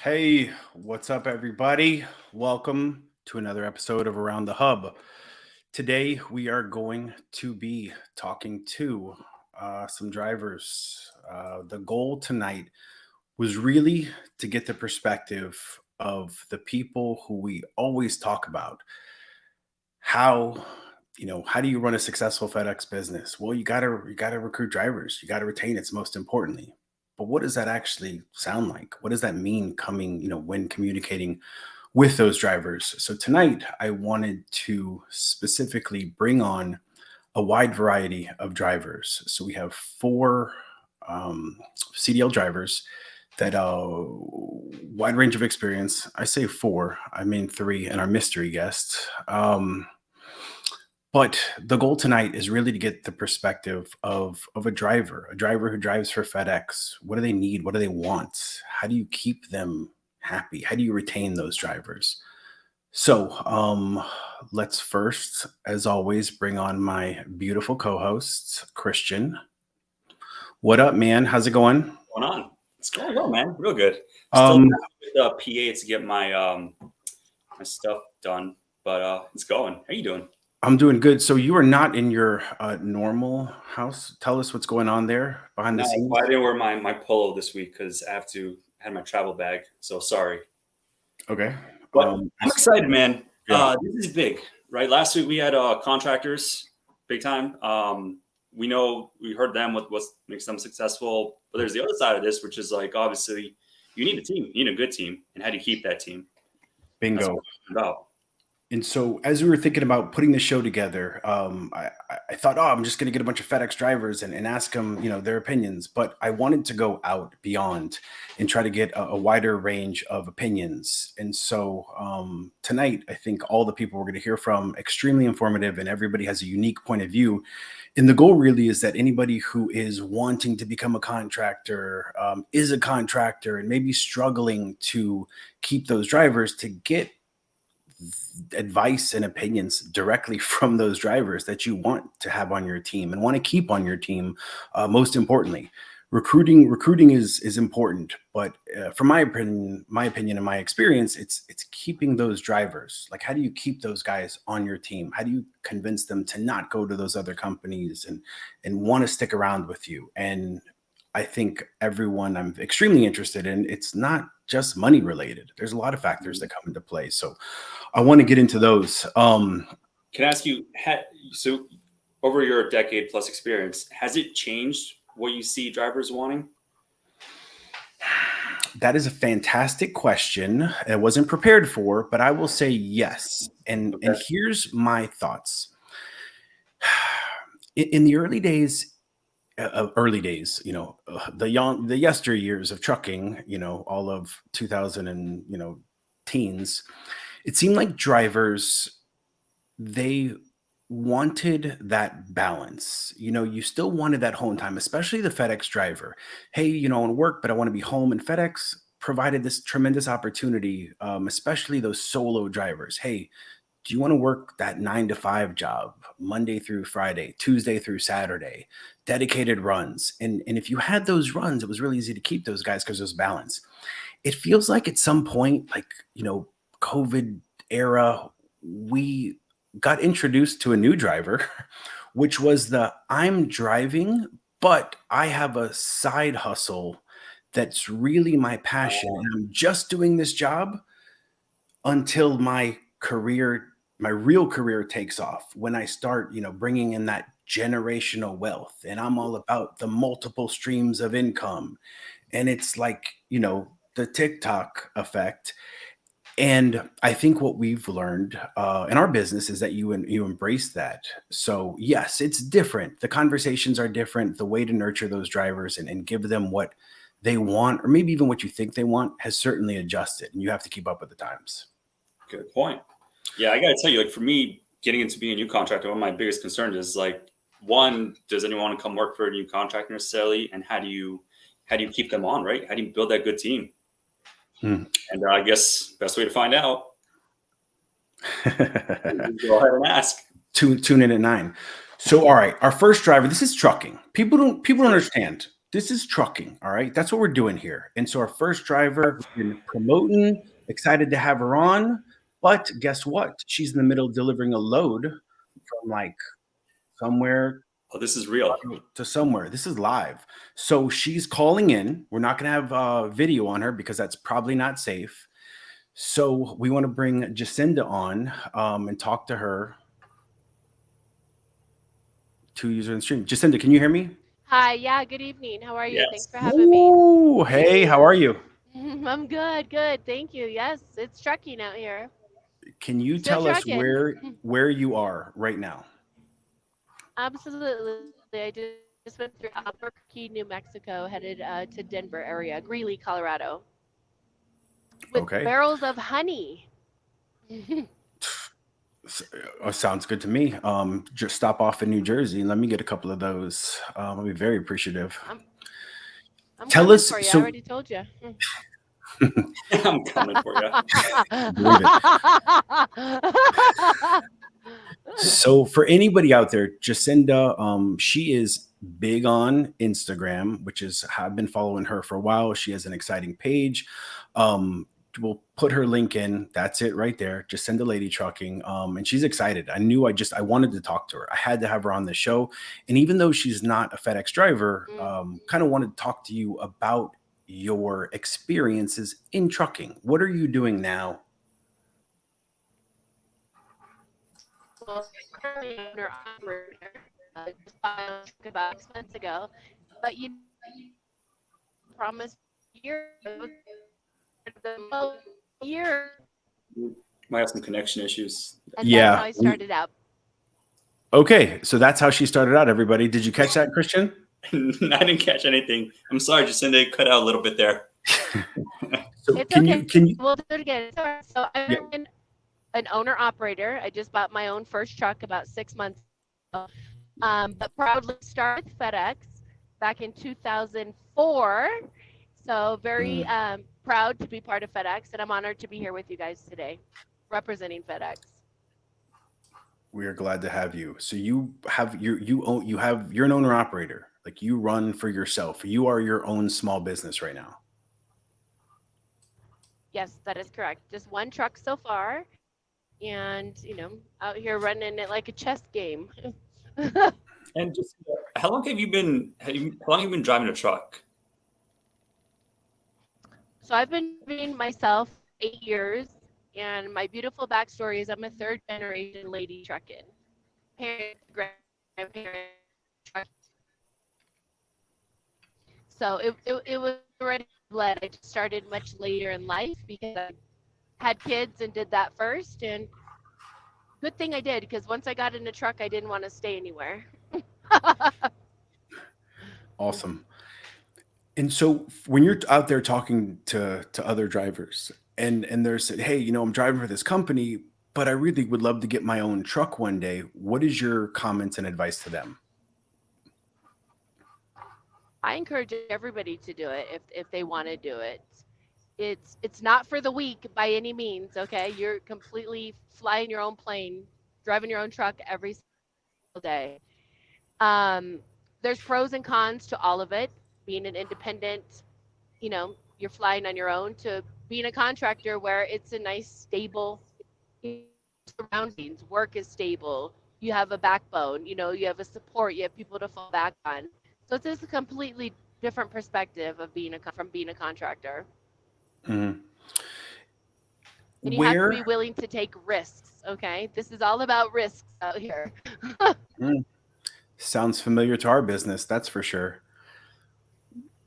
Hey, what's up, everybody? Welcome to another episode of Around the Hub. Today, we are going to be talking to some drivers. The goal tonight was really to get the perspective of the people who we always talk about. How how do you run a successful FedEx business? Well, you gotta recruit drivers. You gotta retain. It's most importantly. But what does that actually sound like? What does that mean coming, when communicating with those drivers? So tonight I wanted to specifically bring on a wide variety of drivers. So we have four CDL drivers that wide range of experience. I say four, I mean three, and our mystery guest. But the goal tonight is really to get the perspective of a driver who drives for FedEx. What do they need? What do they want? How do you keep them happy? How do you retain those drivers? So let's first, as always, bring on my beautiful co-host, Christian. What up, man? How's it going? Going on? It's going well, man. Real good. Still Um, with the PA to get my my stuff done, but it's going. How you doing? I'm doing good. So you are not in your normal house. Tell us what's going on there behind the No, scenes. I didn't wear my polo this week because I had my travel bag. So sorry, Okay. but I'm excited, man. Yeah. This is big, right? Last week we had contractors, big time. We know we heard them what makes them successful, but there's the other side of this, which is like obviously you need a team, you need a good team, and how do you keep that team? That's Bingo. what it's about. And so, as we were thinking about putting the show together, I thought, oh, I'm just going to get a bunch of FedEx drivers and ask them, their opinions. But I wanted to go out beyond and try to get a wider range of opinions. And so, tonight, I think all the people we're going to hear from extremely informative, and everybody has a unique point of view. And the goal really is that anybody who is wanting to become a contractor, is a contractor, and maybe struggling to keep those drivers to get advice and opinions directly from those drivers that you want to have on your team and want to keep on your team. Most importantly, recruiting is important, but from my opinion and my experience, it's keeping those drivers. Like, how do you keep those guys on your team? How do you convince them to not go to those other companies and want to stick around with you? And I think everyone I'm extremely interested in, it's not just money related. There's a lot of factors that come into play. So I want to get into those. Can I ask you, so over your decade plus experience, has it changed what you see drivers wanting? That is a fantastic question. I wasn't prepared for, but I will say yes. And here's my thoughts. In the early days, the yesteryears of trucking, all of 2000 and teens, it seemed like drivers, they wanted that balance. You still wanted that home time, especially the FedEx driver. Hey, I want to work, but I want to be home. And FedEx provided this tremendous opportunity, especially those solo drivers. Hey, do you want to work that 9 to 5 job, Monday through Friday, Tuesday through Saturday, dedicated runs? And if you had those runs, it was really easy to keep those guys because there's balance. It feels like at some point, like, COVID era, we got introduced to a new driver, which was I'm driving, but I have a side hustle that's really my passion. And I'm just doing this job until my real career takes off, when I start, bringing in that generational wealth, and I'm all about the multiple streams of income. And it's like, the TikTok effect. And I think what we've learned in our business is that you embrace that. So yes, it's different. The conversations are different. The way to nurture those drivers and give them what they want, or maybe even what you think they want, has certainly adjusted, and you have to keep up with the times. Good point. Yeah, I gotta tell you, like for me, getting into being a new contractor, one of my biggest concerns is like, one, does anyone want to come work for a new contractor necessarily, and how do you keep them on, right? How do you build that good team? And I guess best way to find out, go ahead and ask. Tune in at 9. So, all right, our first driver. This is trucking. People don't understand. this is trucking, all right? That's what we're doing here. And so our first driver, we've been promoting, excited to have her on. But guess what? She's in the middle of delivering a load from like somewhere Oh, this is real. to somewhere. This is live. So she's calling in. We're not going to have video on her because that's probably not safe. So we want to bring Jacinda on and talk to her. 2 users in the stream. Jacinda, can you hear me? Hi, yeah, good evening. How are you? Thanks Yes. for having me. Ooh, hey, how are you? I'm good, good. Thank you. Yes, it's trucking out here. Can you Still tell us trucking. where you are right now? Absolutely. I just went through Albuquerque, New Mexico, headed to Denver area, Greeley, Colorado, with Okay. barrels of honey. Sounds good to me. Just stop off in New Jersey and let me get a couple of those. I'll be very appreciative. I'm Tell coming us. for you. I So already told you. I'm coming for you. believe it. So for anybody out there, Jacinda, she is big on Instagram, which is I've been following her for a while. She has an exciting page. We'll put her link in. That's it right there. Jacinda Lady Trucking. And she's excited. I wanted to talk to her. I had to have her on the show. And even though she's not a FedEx driver, kind of wanted to talk to you about your experiences in trucking. What are you doing now? Well, currently owner operator, just bought a truck about 6 months ago, but you promised year the most year, Might have some connection issues. and Yeah. that's how I started out. Okay, so that's how she started out, everybody. Did you catch that, Christian? I didn't catch anything. I'm sorry, Jacinda, cut out a little bit there. So It's can okay. you We'll do it again. So I'm Yeah. an owner operator. I just bought my own first truck about 6 months ago, but proudly started with FedEx back in 2004. So very proud to be part of FedEx, and I'm honored to be here with you guys today, representing FedEx. we are glad to have you. So you're an owner operator. Like you run for yourself. You are your own small business right now. Yes, that is correct. Just one truck so far, and out here running it like a chess game. And just how long have you been driving a truck? So I've been doing myself 8 years, and my beautiful backstory is I'm a third generation lady trucking. Parents, grandparents, truck. So it was already blood. I just started much later in life because I had kids and did that first. And good thing I did, because once I got in a truck, I didn't want to stay anywhere. Awesome. And so when you're out there talking to other drivers and they're saying, hey, I'm driving for this company, but I really would love to get my own truck one day. What is your comments and advice to them? I encourage everybody to do it if they want to do it. It's not for the weak by any means, okay? You're completely flying your own plane, driving your own truck every single day. There's pros and cons to all of it. Being an independent, you're flying on your own, to being a contractor where it's a nice, stable surroundings. Work is stable. You have a backbone, you have a support, you have people to fall back on. So it's just a completely different perspective of from being a contractor. Mm-hmm. And you have to be willing to take risks, okay? This is all about risks out here. Sounds familiar to our business, that's for sure.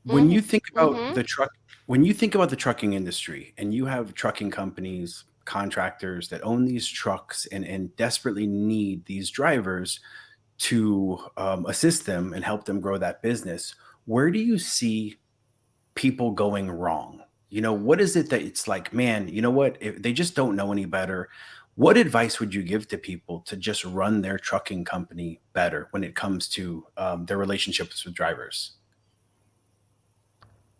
When you think about the trucking industry, and you have trucking companies, contractors that own these trucks and desperately need these drivers to assist them and help them grow that business, where do you see people going wrong? What is it that it's like, man, you know what? If they just don't know any better. What advice would you give to people to just run their trucking company better when it comes to their relationships with drivers?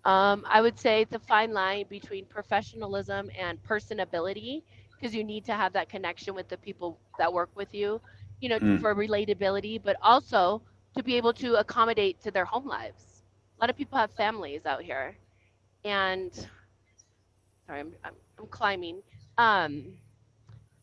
I would say it's a fine line between professionalism and personability, because you need to have that connection with the people that work with you, for relatability, but also to be able to accommodate to their home lives. A lot of people have families out here, and sorry, I'm climbing.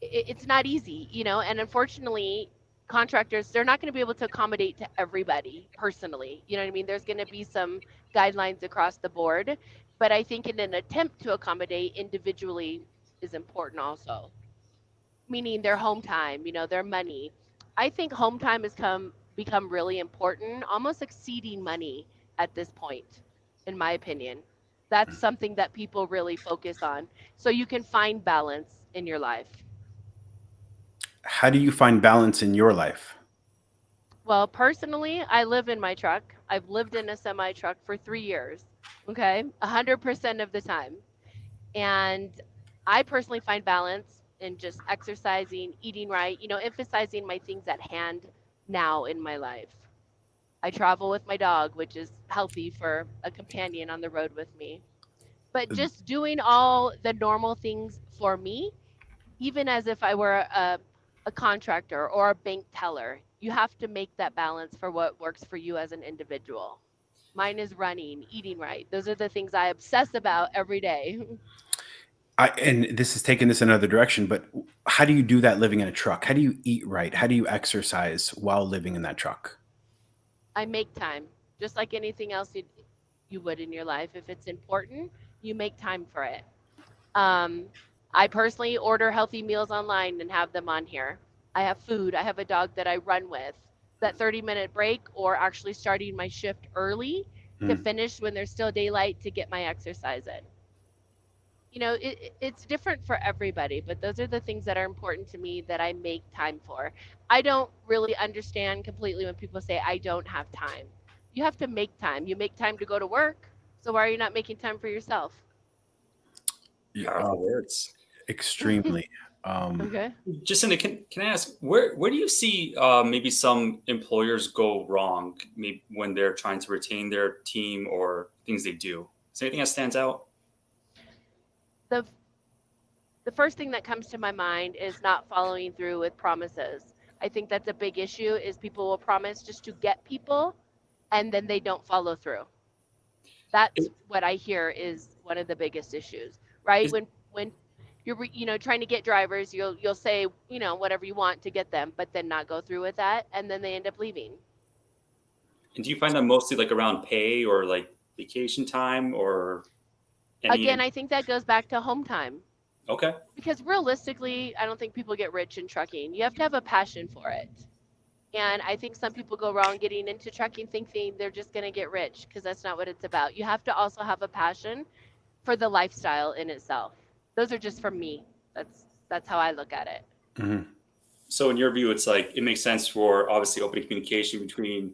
It's not easy, and unfortunately, contractors, they're not going to be able to accommodate to everybody personally. You know what I mean? There's going to be some guidelines across the board, but I think in an attempt to accommodate individually is important also, meaning their home time, their money. I think home time has become really important, almost exceeding money at this point, in my opinion. That's something that people really focus on, so you can find balance in your life. How do you find balance in your life? Well, personally, I live in my truck. I've lived in a semi truck for 3 years, okay, 100% of the time. And I personally find balance in just exercising, eating right, emphasizing my things at hand now in my life. I travel with my dog, which is healthy for a companion on the road with me. But just doing all the normal things for me, even as if I were a contractor or a bank teller, you have to make that balance for what works for you as an individual. Mine is running, eating right. Those are the things I obsess about every day. And this is taking this another direction, but how do you do that living in a truck? How do you eat right? How do you exercise while living in that truck? I make time, just like anything else you would in your life. If it's important, you make time for it. Um, I personally order healthy meals online and have them on here. I have food. I have a dog that I run with. That 30-minute break, or actually starting my shift early to Mm. finish when there's still daylight to get my exercise in. It's different for everybody, but those are the things that are important to me that I make time for. I don't really understand completely when people say I don't have time. You have to make time. You make time to go to work. So why are you not making time for yourself? Yeah, Powerful words. extremely. Um, Okay. Jacinda, can I ask where do you see maybe some employers go wrong maybe when they're trying to retain their team or things they do? Is there anything that stands out? The the first thing that comes to my mind is not following through with promises. I think that's a big issue is people will promise just to get people and then they don't follow through. That's Is, what I hear is one of the biggest issues, right? is, When you're trying to get drivers, you'll say, whatever you want to get them, but then not go through with that and then they end up leaving. and do you find that mostly like around pay or like vacation time or Again, any? I think that goes back to home time. Okay. Because realistically, I don't think people get rich in trucking. You have to have a passion for it. And I think some people go wrong getting into trucking thinking they're just going to get rich because that's not what it's about. You have to also have a passion for the lifestyle in itself. Those are just from me. That's how I look at it. mhm. So in your view, it's like it makes sense for obviously open communication between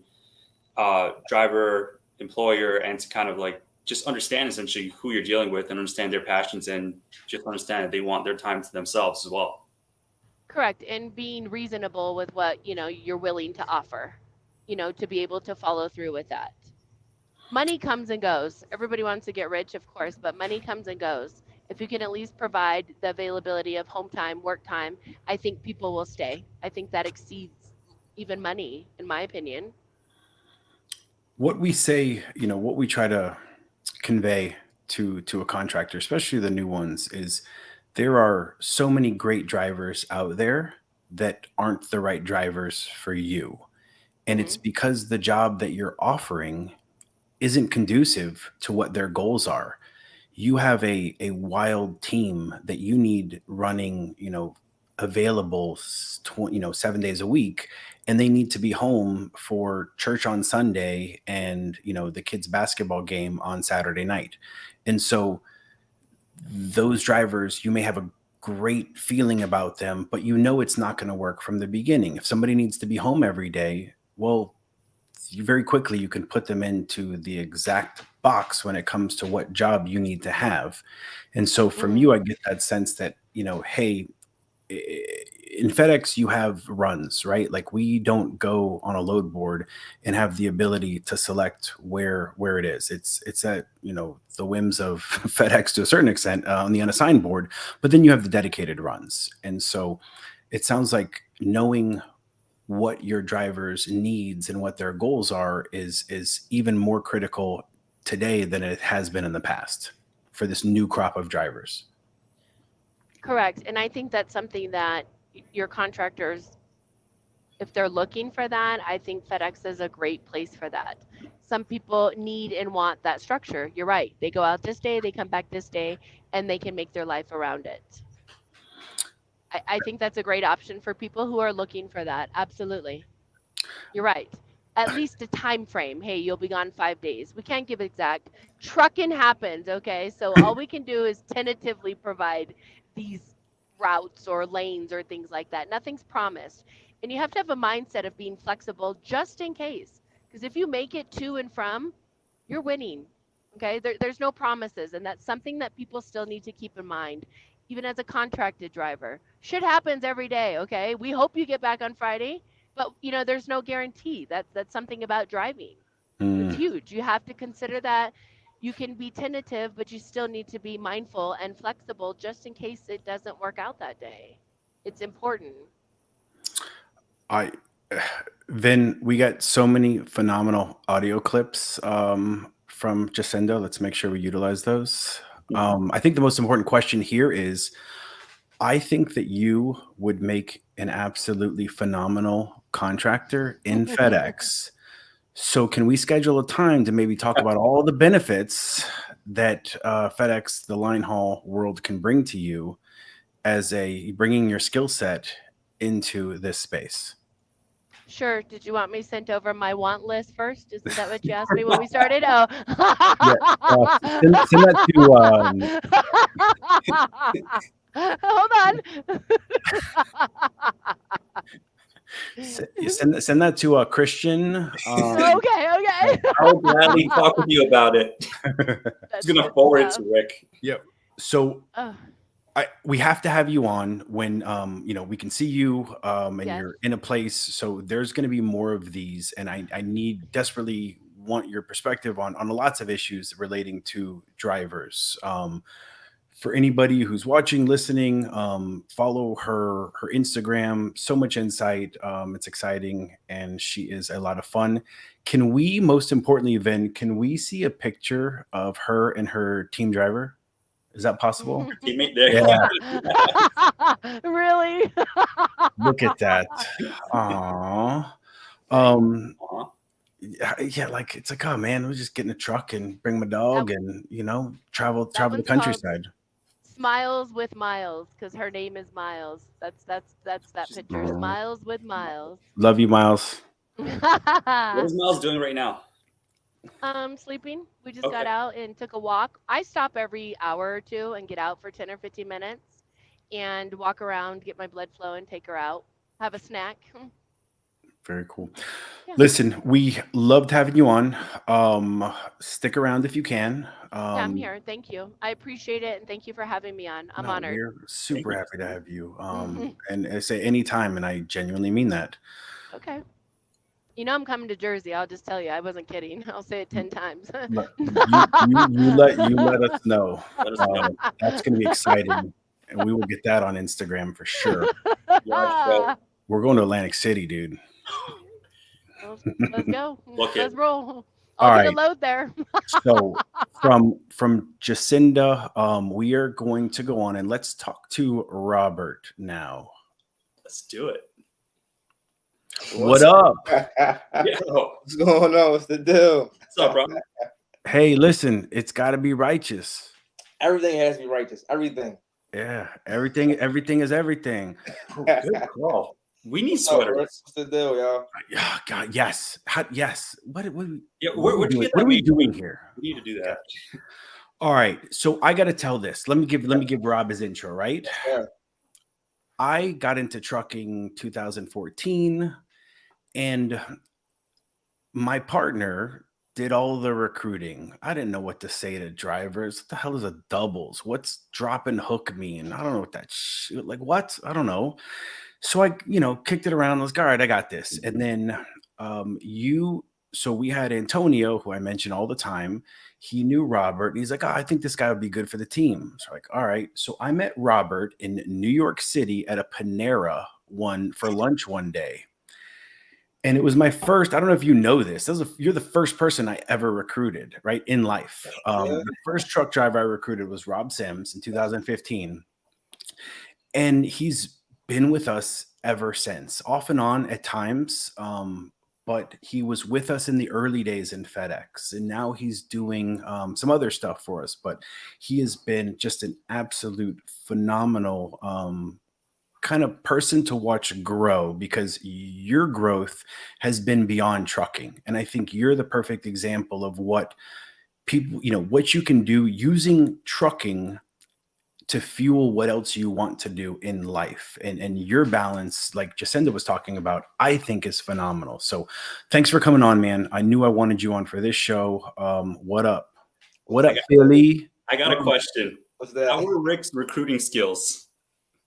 driver, employer, and to kind of like just understand essentially who you're dealing with and understand their passions and just understand that they want their time to themselves as well. Correct. And being reasonable with what, you're willing to offer, to be able to follow through with that. Money comes and goes. Everybody wants to get rich, of course, but money comes and goes. If you can at least provide the availability of home time, work time, I think people will stay. I think that exceeds even money, in my opinion. What we say, what we try to convey to a contractor, especially the new ones, is there are so many great drivers out there that aren't the right drivers for you. And it's Hmm. because the job that you're offering isn't conducive to what their goals are. You have a wild team that you need running, available, 7 days a week, and they need to be home for church on Sunday and the kids' basketball game on Saturday night. And so those drivers, you may have a great feeling about them, but it's not going to work from the beginning. If somebody needs to be home every day, well, very quickly you can put them into the exact box when it comes to what job you need to have. And so from Hmm. you, I get that sense that, hey, in FedEx, you have runs, right? Like we don't go on a load board and have the ability to select where it is. It's at the whims of FedEx to a certain extent on the unassigned board, but then you have the dedicated runs. And so it sounds like knowing what your driver's needs and what their goals are is even more critical today than it has been in the past for this new crop of drivers. Correct. And I think that's something that your contractors, if they're looking for that, I think FedEx is a great place for that. Some people need and want that structure. You're right. They go out this day, they come back this day, and they can make their life around it. I think that's a great option for people who are looking for that. Absolutely. You're right. At least a time frame. Hey, you'll be gone 5 days. We can't give exact. Trucking happens, okay? So all we can do is tentatively provide these routes or lanes or things like that. Nothing's promised. And you have to have a mindset of being flexible just in case. Because if you make it to and from, you're winning. Okay? There's no promises. And that's something that people still need to keep in mind, even as a contracted driver. Shit happens every day, okay? We hope you get back on Friday. But there's no guarantee. That's something about driving. It's huge. You have to consider that you can be tentative, but you still need to be mindful and flexible just in case it doesn't work out that day. It's important. Vin, we got so many phenomenal audio clips from Jacinda. Let's make sure we utilize those. I think the most important question here is, I think that you would make an absolutely phenomenal contractor in FedEx. So can we schedule a time to maybe talk about all the benefits that FedEx, the line haul world, can bring to you as bringing your skill set into this space? Sure. Did you want me sent over my want list first? Isn't that what you asked me when we started? Oh. Yeah, send that to Hold on. send that to Christian. Okay. I'll gladly talk with you about it. That's He's gonna good forward it stuff. to Rick. Yep. So Oh, we have to have you on when we can see you and Yes. you're in a place. So there's going to be more of these, and I desperately want your perspective on lots of issues relating to drivers. For anybody who's watching, listening, follow her Instagram. So much insight. It's exciting, and she is a lot of fun. Can we, most importantly, Vin, can we see a picture of her and her team driver? Is that possible? Teammate there. Yeah. Really? Look at that. Aww. Aw. Yeah, like it's like, oh man, we'll just get in a truck and bring my dog and travel the one's countryside. Smiles with Miles, because her name is Miles. That's that picture. Oh. Smiles with Miles. Love you, Miles. What is Miles doing right now? Sleeping. We just Okay. got out and took a walk. I stop every hour or two and get out for 10 or 15 minutes and walk around, get my blood flowing, take her out, have a snack. Very cool. Yeah. Listen, we loved having you on. Stick around if you can. Yeah, I'm here. Thank you. I appreciate it, and thank you for having me on. I'm honored. We're super happy to have you. Mhm. And I say anytime, and I genuinely mean that. Okay. I'm coming to Jersey. I'll just tell you. I wasn't kidding. I'll say it 10 times. You let us know. Let us know. That's going to be exciting, and we will get that on Instagram for sure. Yeah, so We're going to Atlantic City, dude. Let's go. Book Let's it. roll. All I'll right. get a load there. So from Jacinda, we are going to go on and let's talk to Robert now. let's do it. What up? Yeah. What's going on? What's the deal? What's up, bro? Hey, listen, it's got to be righteous. Everything has to be righteous. Everything. Yeah, everything is everything. Good call. We need What's up, Rick? sweaters. What's the deal, y'all? Yeah, God, yes. Yes. What Yeah, what where'd you get what that are we made? doing here? We need to do that. All right. So I got to tell this. Let me give Rob his intro, right? Yeah. I got into trucking 2014, and my partner did all the recruiting. I didn't know what to say to drivers. What the hell is a doubles? What's drop and hook mean? I don't know what that like what? I don't know. So I, kicked it around. I was like, all right, I got this. And then so we had Antonio, who I mention all the time. He knew Robert, and he's like, I think this guy would be good for the team. So like, all right. So I met Robert in New York City at a Panera for lunch one day. And it was my first. I don't know if you know this. You're the first person I ever recruited, right, in life. The first truck driver I recruited was Rob Sims in 2015, and he's been with us ever since, off and on at times. But he was with us in the early days in FedEx, and now he's doing some other stuff for us. But he has been just an absolute phenomenal kind of person to watch grow, because your growth has been beyond trucking. And I think you're the perfect example of what people, what you can do using trucking to fuel what else you want to do in life. And your balance, like Jacinda was talking about, I think is phenomenal. So thanks for coming on, man. I knew I wanted you on for this show. What up? What up, Philly? I got a question. What's that? How were Rick's recruiting skills?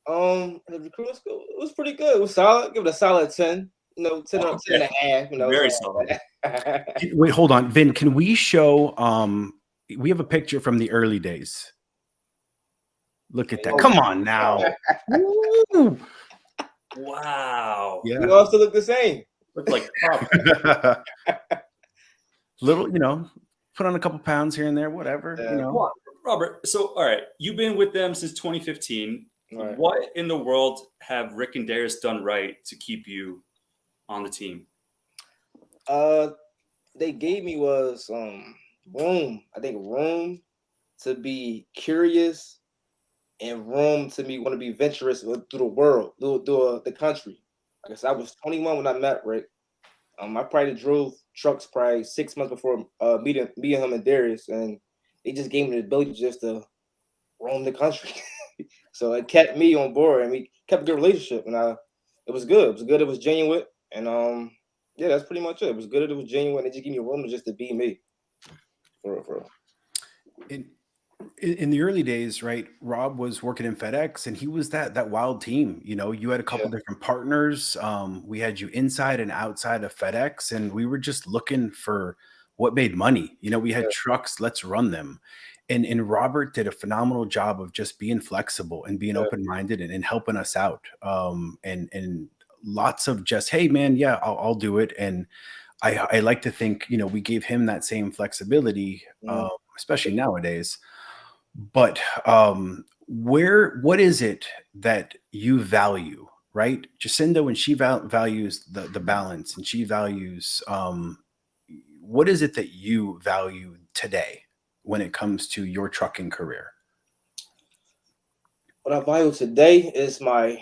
The recruiting school, it was pretty good. It was solid. Give it a solid 10. 10 or 10 and a half. Very solid. Wait, hold on, Vin. Can we show? We have a picture from the early days. Look at that! Come on now. Woo! Wow. Yeah. We also look the same. Look like pop. Little, put on a couple pounds here and there, whatever. Yeah. Robert, so all right, you've been with them since 2015. Right. What in the world have Rick and Darius done right to keep you on the team? They gave me was room. I think room to be curious and room to me want to be venturous through the world, through the country. I guess I was 21 when I met Rick. I probably drove trucks probably 6 months before meeting him and Darius, and they just gave me the ability just to roam the country. So it kept me on board, and we kept a good relationship, and it was good. It was good. It was genuine, and yeah, that's pretty much it. It was good. It was genuine. They just gave me room just to be me. For real. In the early days, right, Rob was working in FedEx, and he was that wild team. You had a couple different partners. We had you inside and outside of FedEx, and we were just looking for what made money. We had trucks, let's run them. And Robert did a phenomenal job of just being flexible and being open-minded and helping us out. And lots of just, hey man, yeah, I'll do it. And I like to think, we gave him that same flexibility, especially nowadays. But what is it that you value, right? Jacinda, when she values the balance, and she values, what is it that you value today when it comes to your trucking career? What I value today is my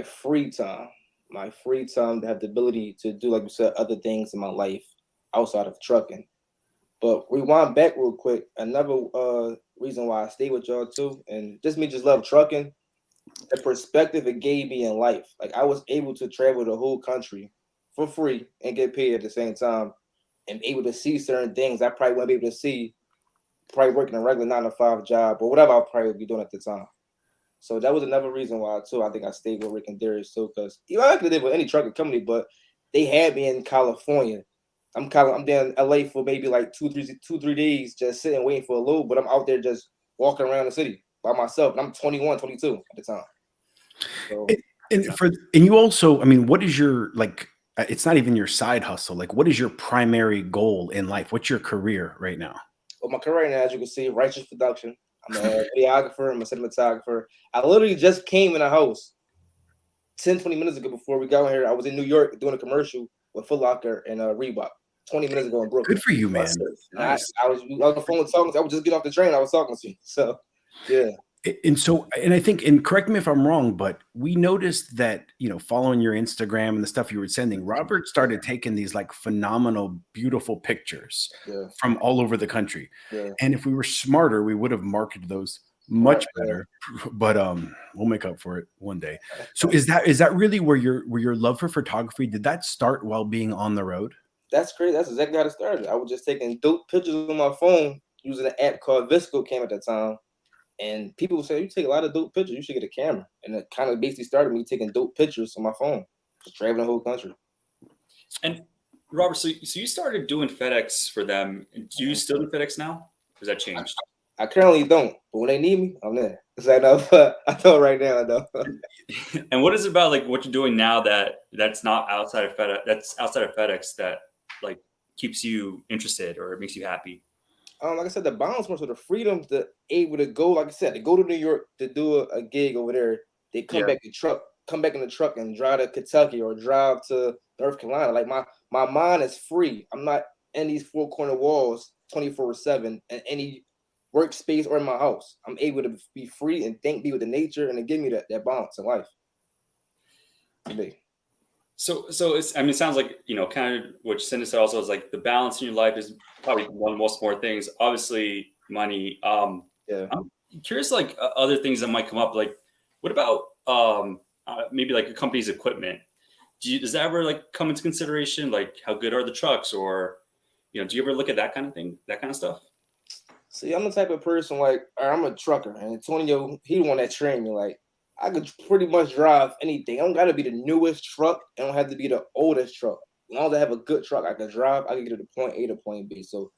free time. My free time to have the ability to do, like you said, other things in my life outside of trucking. But rewind back real quick. Another reason why I stay with y'all too, and just love trucking. The perspective it gave me in life. Like I was able to travel the whole country for free and get paid at the same time, and able to see certain things I probably wouldn't be able to see, probably working a regular 9-to-5 job or whatever I probably would be doing at the time. So that was another reason why too. I think I stayed with Rick and Darius too, because I could live with any trucking company, but they had me in California. I'm down in LA for maybe like 2-3 days, just sitting waiting for a load, but I'm out there just walking around the city by myself. And I'm 21, 22 at the time. So, and you also, what is your, like, it's not even your side hustle. Like, what is your primary goal in life? What's your career right now? Well, my career right now, as you can see, righteous production. I'm a videographer. I'm a cinematographer. I literally just came in a house 10-20 minutes ago before we got here. I was in New York doing a commercial with Foot Locker and Reebok 20 minutes ago in Brooklyn. Good for you, man. Nice. I was on the phone talking. I was just getting off the train. I was talking to you. So, yeah. And I think, and correct me if I'm wrong, but we noticed that, following your Instagram and the stuff you were sending, Robert started taking these like phenomenal, beautiful pictures from all over the country. Yeah. And if we were smarter, we would have marketed those much better. But we'll make up for it one day. So is that really where your love for photography, did that start while being on the road? That's crazy. That's exactly how it started. I was just taking dope pictures on my phone using an app called Visco came at the time. And people would say, you take a lot of dope pictures, you should get a camera. And it kind of basically started me taking dope pictures on my phone, just traveling the whole country. And Robert, so you started doing FedEx for them. Do you still do FedEx now? Has that changed? I currently don't, but when they need me, I'm there. I know right now, though. And what is it about like what you're doing now that's not outside of FedEx, that's outside of FedEx that like keeps you interested or makes you happy? Like I said, the balance more so the freedom to able to go, like I said, to go to New York to do a gig over there. They come Yeah. back come back in the truck and drive to Kentucky or drive to North Carolina. Like my mind is free. I'm not in these four corner walls 24/7 in any workspace or in my house. I'm able to be free and be with the nature and to give me that balance in life. Today. So it's, I mean, it sounds like, you know, kind of what Jacinda said also is like the balance in your life is probably one of the most important things. Obviously, money. Yeah. I'm curious, like other things that might come up. Like, what about maybe like a company's equipment? Does that ever like come into consideration? Like, how good are the trucks, or you know, do you ever look at that kind of thing, that kind of stuff? See, I'm the type of person like I'm a trucker, and Antonio, he the one that trained me. Like I could pretty much drive anything. I don't gotta be the newest truck. I don't have to be the oldest truck. As long as I have a good truck, I can drive. I can get to the point A to point B. So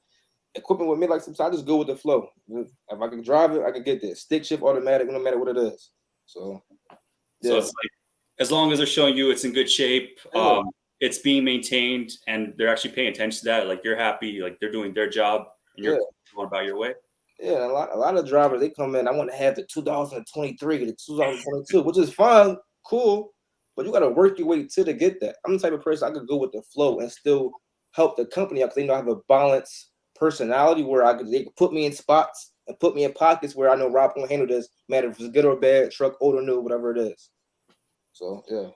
equipment with me, like sometimes I just go with the flow. If I can drive it, I can get there. Stick shift, automatic, no matter what it is. So So yeah, it's like as long as they're showing you it's in good shape, yeah, it's being maintained, and they're actually paying attention to that. Like you're happy, like they're doing their job, and yeah. you're going about your way. Yeah, a lot of drivers they come in. I want to have the 2023, the 2022, which is fine, cool, but you got to work your way to get that. I'm the type of person I could go with the flow and still help the company out because they know I have a balanced personality where they could put me in spots and put me in pockets where I know Rob can handle this, matter if it's good or bad, truck old or new, whatever it is. So yeah.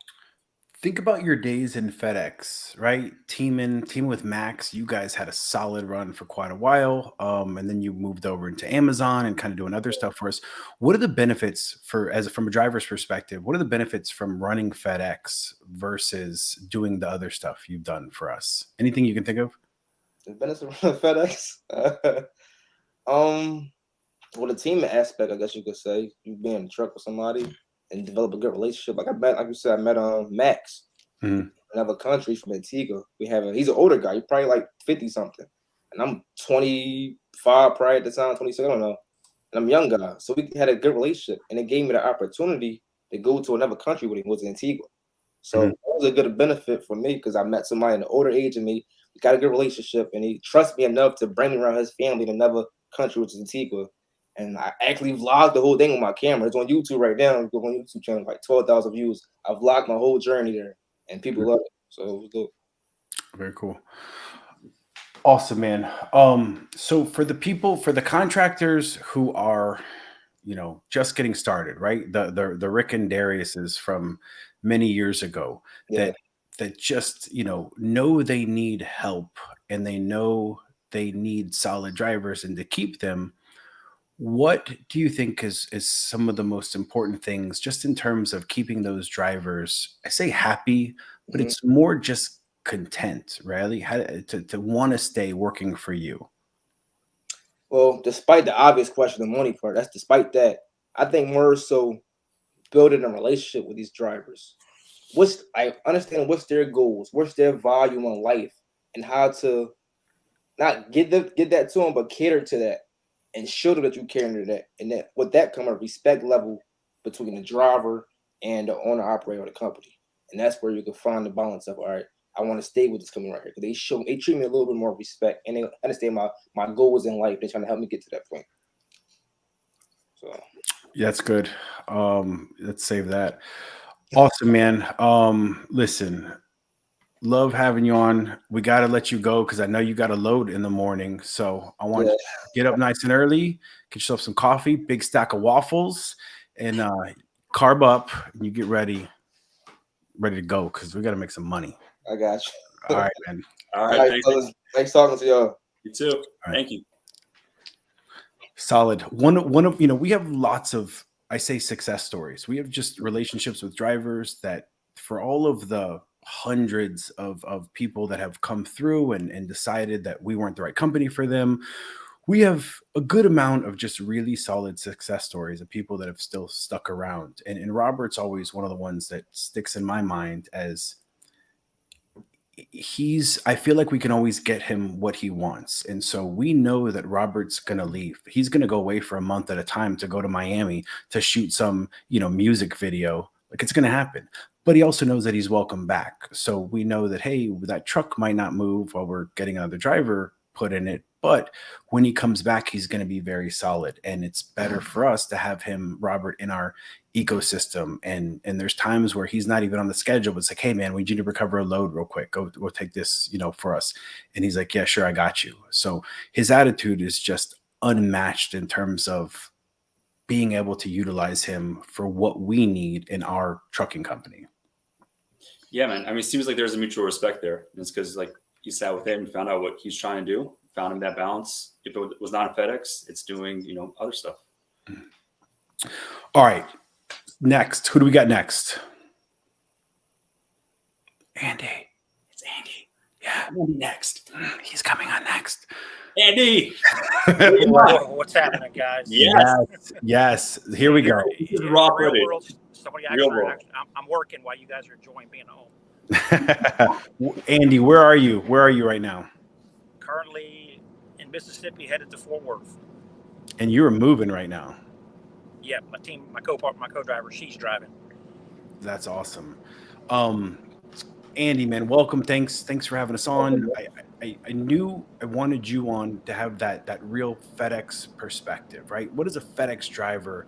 Think about your days in FedEx, right? Teaming with Max, you guys had a solid run for quite a while, and then you moved over into Amazon and kind of doing other stuff for us. What are the benefits from a driver's perspective? What are the benefits from running FedEx versus doing the other stuff you've done for us? Anything you can think of? The benefits of FedEx. Well, the team aspect, I guess you could say, you be in the truck with somebody and develop a good relationship. Like you said, I met Max, Mhm. another country from Antigua. He's an older guy, he's probably like 50 something, and I'm 25, probably at the time, 26, I don't know, and I'm a young guy. So we had a good relationship, and it gave me the opportunity to go to another country with him, was Antigua. So Mhm. that was a good benefit for me because I met somebody in the older age of me. We got a good relationship, and he trusts me enough to bring me around his family in another country, which is Antigua. And I actually vlogged the whole thing on my camera. It's on YouTube right now. Go on YouTube channel, like 12,000 views. I vlogged my whole journey there, and people love it. So it was good. Very cool. Awesome, man. So for the contractors who are, just getting started, right? The Rick and Dariuses from many years ago Yeah. that just, know they need help and they know they need solid drivers and to keep them. What do you think is some of the most important things just in terms of keeping those drivers, I say happy, but Mhm. it's more just content, really? How to want to stay working for you. Well, despite the obvious question, the money part, that's despite that. I think more so building a relationship with these drivers. I understand what's their goals, what's their volume on life, and how to not get that to them, but cater to that and show them that you care to that. And that with that come a respect level between the driver and the owner operator of the company. And that's where you can find the balance of all right, I want to stay with this company right here. Because they treat me a little bit more respect and they understand my goals in life. They're trying to help me get to that point. So Yeah, that's good. Let's save that. Awesome, man. Listen, love having you on. We got to let you go because I know you got to load in the morning. So I want yeah, you to get up nice and early, get yourself some coffee, big stack of waffles, and carb up, and you get ready to go because we got to make some money. I got All you. right, man. All All right, right, thanks. fellas. Thanks talking to y'all. You too. right. Thank you. Solid. One of we have lots of, I say, success stories. We have just relationships with drivers that for all of the hundreds of people that have come through and decided that we weren't the right company for them, we have a good amount of just really solid success stories of people that have still stuck around. And Robert's always one of the ones that sticks in my mind as I feel like we can always get him what he wants. And so we know that Robert's going to leave. He's going to go away for a month at a time to go to Miami to shoot some, music video. Like, it's going to happen. But he also knows that he's welcome back. So we know that, hey, that truck might not move while we're getting another driver put in it. But when he comes back, he's going to be very solid. And it's better for us to have him, Robert, in our ecosystem. And there's times where he's not even on the schedule, but it's like, hey man, we need to recover a load real quick. Go take this, for us. And he's like, yeah, sure, I got you. So his attitude is just unmatched in terms of being able to utilize him for what we need in our trucking company. Yeah, man. I mean, it seems like there's a mutual respect there. And it's because like you sat with him, found out what he's trying to do, found him that balance. If it was not a FedEx, it's doing, other stuff. All right. Next, who do we got next? Andy. It's Andy. Yeah, Andy next. he's coming on next. Andy. Whoa, what's happening, guys? Yes. Here we go. This is raw Real footage. world, somebody Real actually, world. I'm working while you guys are enjoying being at home. Andy, where are you? Where are you right now? Currently in Mississippi, headed to Fort Worth. And you're moving right now. Yeah, my co-driver, she's driving. That's awesome. Andy, man, welcome. Thanks for having us on. I knew I wanted you on to have that real FedEx perspective, right? What does a FedEx driver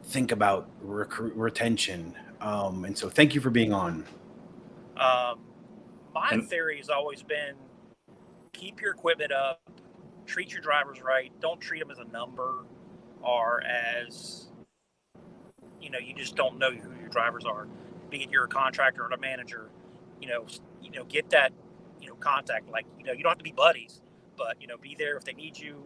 think about retention? And so thank you for being on. My theory has always been keep your equipment up, treat your drivers right, don't treat them as a number or as, you just don't know who your drivers are. Be it you're a contractor or a manager, get that, contact. Like, you don't have to be buddies, but, be there if they need you,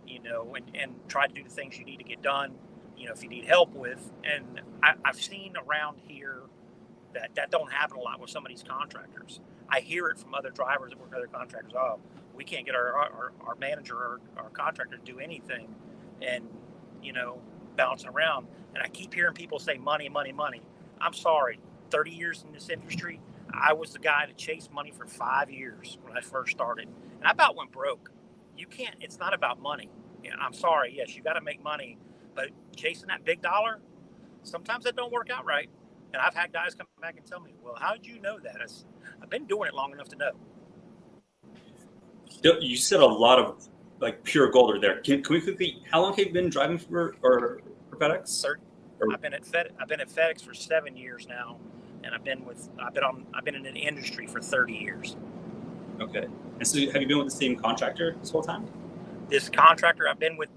and try to do the things you need to get done, if you need help with. And I've seen around here that don't happen a lot with some of these contractors. I hear it from other drivers that work with other contractors. Oh, we can't get our manager or our contractor to do anything, and bouncing around. And I keep hearing people say money. I'm sorry, 30 years in this industry, I was the guy to chase money for 5 years when I first started, and I about went broke. It's not about money. I'm sorry, yes, you got to make money, but chasing that big dollar, sometimes that don't work out right. And I've had guys come back and tell me, well, how did you know that? I've been doing it long enough to know. You said a lot of like pure gold there. Can we quickly? How long have you been driving for FedEx? I've been at FedEx for 7 years now, and I've been in the industry for 30 years. Okay. And so, have you been with the same contractor this whole time? This contractor I've been with,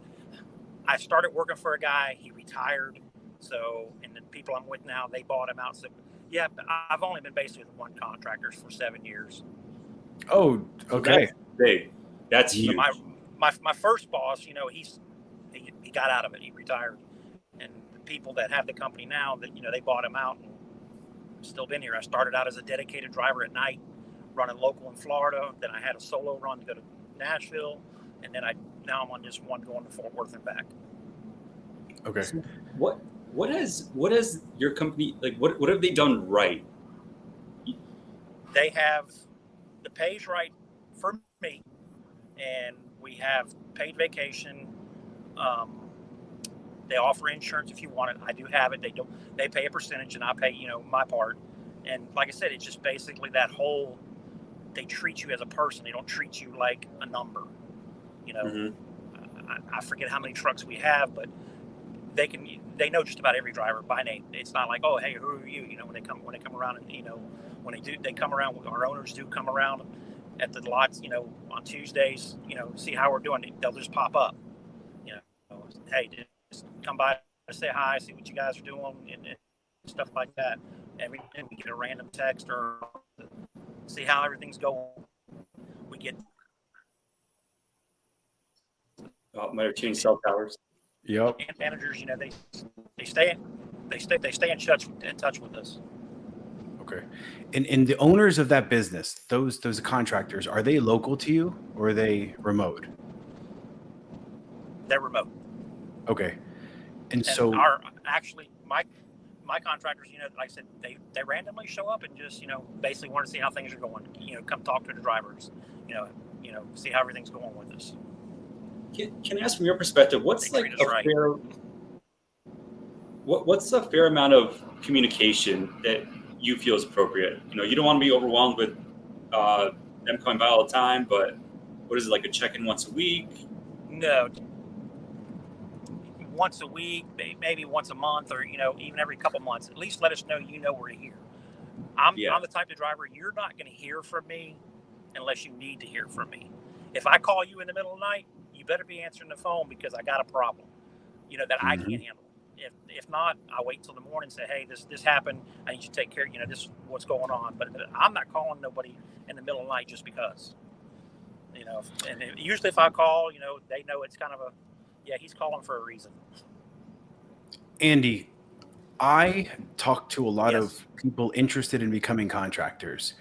I started working for a guy. He retired. So, and the people I'm with now, they bought him out. So, yeah, I've only been basically with one contractor for 7 years. Oh, okay. That's big. That's huge. So my first boss, he got out of it. He retired. And the people that have the company now, that they bought him out and still been here. I started out as a dedicated driver at night, running local in Florida. Then I had a solo run to go to Nashville, and then now I'm on just one going to Fort Worth and back. Okay. So what has your company, like, what have they done right? They have the pay's right for me, and we have paid vacation. They offer insurance if you want it. I do have it. They pay a percentage, and I pay my part. And like I said, it's just basically that whole, they treat you as a person. They don't treat you like a number. I forget how many trucks we have, but they know just about every driver by name. It's not like, oh, hey, who are you? When they come around, and when they come around, our owners do come around at the lots, on Tuesdays, see how we're doing. They'll just pop up, hey, just come by to say hi, see what you guys are doing, and stuff like that. And we get a random text or see how everything's going. We get Might have changed cell towers. Yep. and managers, they stay in touch with us. Okay. And the owners of that business, those contractors, are they local to you or are they remote? They're remote. Okay. And And so my my contractors, like I said, they randomly show up and just, basically want to see how things are going. Come talk to the drivers, see how everything's going with us. Can I ask from your perspective, what's They like treat us right. what's a fair amount of communication that you feel is appropriate? You don't want to be overwhelmed with them coming by all the time, but what is it, like a check-in once a week? No, once a week, maybe once a month, or even every couple months. At least let us know we're here. I'm the type of driver, you're not going to hear from me unless you need to hear from me. If I call you in the middle of the night, you better be answering the phone because I got a problem, that I can't handle. If not, I'll wait till the morning and say, hey, this happened. I need you to take care. This is what's going on. But I'm not calling nobody in the middle of the night just because. And usually if I call, they know it's kind of he's calling for a reason. Andy, I talk to a lot Yes. of people interested in becoming contractors.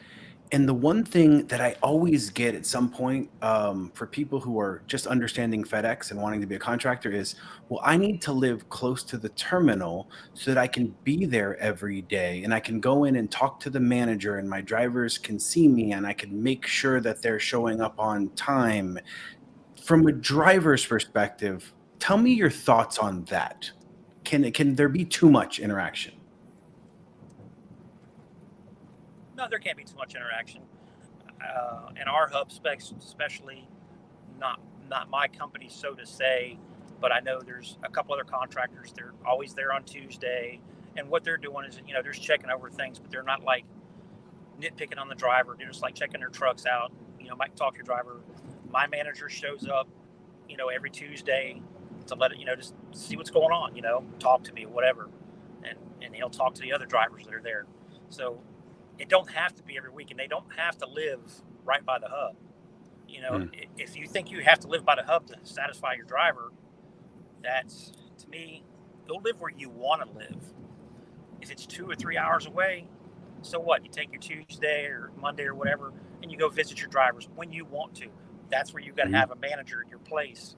And the one thing that I always get at some point for people who are just understanding FedEx and wanting to be a contractor is, well, I need to live close to the terminal so that I can be there every day and I can go in and talk to the manager and my drivers can see me and I can make sure that they're showing up on time. From a driver's perspective, tell me your thoughts on that. Can there be too much interaction? No, there can't be too much interaction. And our hub specs, especially, not my company, so to say, but I know there's a couple other contractors. They're always there on Tuesday, and what they're doing is, they're just checking over things, but they're not like nitpicking on the driver. They're just like checking their trucks out. Might talk to your driver. My manager shows up, every Tuesday to let it, just see what's going on. Talk to me, whatever, and he'll talk to the other drivers that are there. So it don't have to be every week, and they don't have to live right by the hub. If you think you have to live by the hub to satisfy your driver, that's, to me, go live where you want to live. If it's 2 or 3 hours away, so what? You take your Tuesday or Monday or whatever, and you go visit your drivers when you want to. That's where you've got to have a manager at your place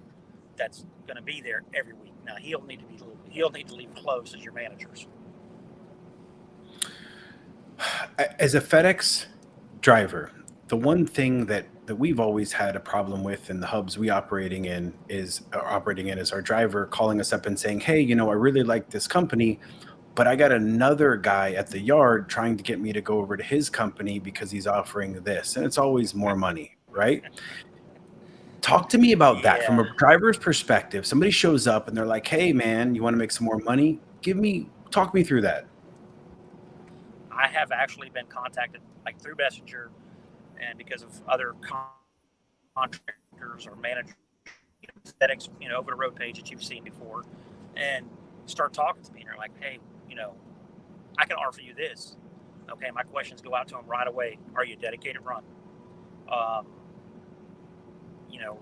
that's going to be there every week. Now he'll need to leave close as your managers. As a FedEx driver, the one thing that we've always had a problem with in the hubs we operating in is our driver calling us up and saying, hey, I really like this company, but I got another guy at the yard trying to get me to go over to his company because he's offering this. And it's always more money, right? Talk to me about that from a driver's perspective. Somebody shows up and they're like, hey, man, you want to make some more money? Talk me through that. I have actually been contacted through Messenger and because of other contractors or managers, FedEx, over the road page that you've seen before, and start talking to me. And they're like, hey, I can offer you this. Okay, my questions go out to them right away. Are you a dedicated run?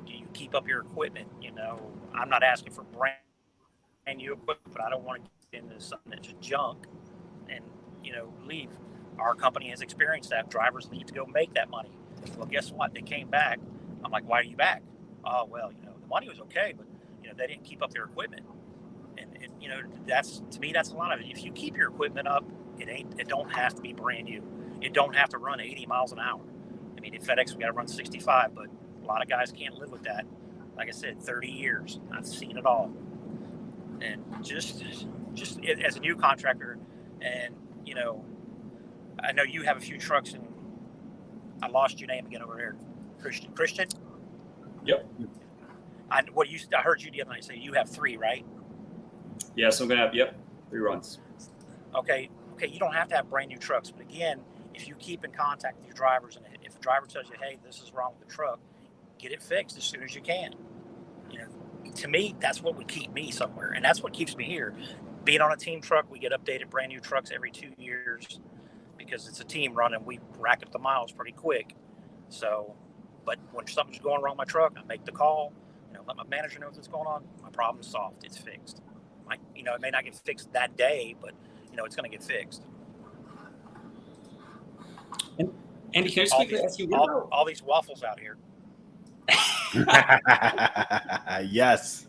Do you keep up your equipment? I'm not asking for brand new equipment, but I don't want to get into something that's just junk and leave. Our company has experienced that. Drivers leave to go make that money. Well, guess what? They came back. I'm like, why are you back? Oh, well, the money was okay, but they didn't keep up their equipment. And that's, to me, that's a lot of it. If you keep your equipment up, it don't have to be brand new. It don't have to run 80 miles an hour. I mean, at FedEx we got to run 65, but a lot of guys can't live with that. Like I said, 30 years, I've seen it all. And just as a new contractor, and I know you have a few trucks, and I lost your name again over there. Christian? Yep. I heard you the other night say you have 3, right? Yeah, so I'm gonna have 3 runs. Okay, you don't have to have brand new trucks, but again, if you keep in contact with your drivers, and if a driver tells you, hey, this is wrong with the truck, get it fixed as soon as you can. To me, that's what would keep me somewhere, and that's what keeps me here. Being on a team truck, we get updated brand new trucks every 2 years because it's a team run and we rack up the miles pretty quick. So, but when something's going wrong with my truck, I make the call, let my manager know what's going on. My problem's solved. It's fixed. It may not get fixed that day, but it's going to get fixed. And Andy, can I just quickly ask you all these waffles out here? Yes.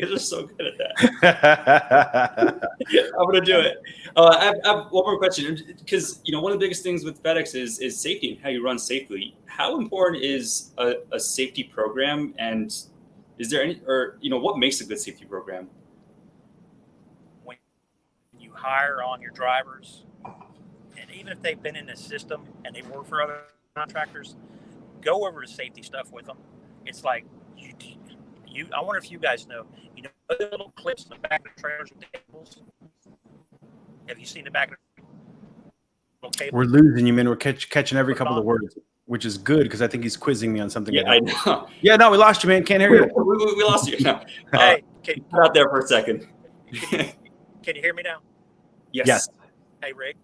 You guys are so good at that. I'm gonna do it. I have one more question, because one of the biggest things with FedEx is safety and how you run safely. How important is a safety program, and is there any, or what makes a good safety program? When you hire on your drivers, and even if they've been in the system and they work for other contractors, go over the safety stuff with them. It's like I wonder if you guys know, the little clips in the back of the trailers with cables. Have you seen the back of the little cable? We're losing you, man. We're catching every couple of words, which is good because I think he's quizzing me on something. Yeah, I know. Yeah, no, we lost you, man. Can't hear you. We lost you. No. Hey, put out there for a second. Can you hear me now? Yes. Hey, Rick.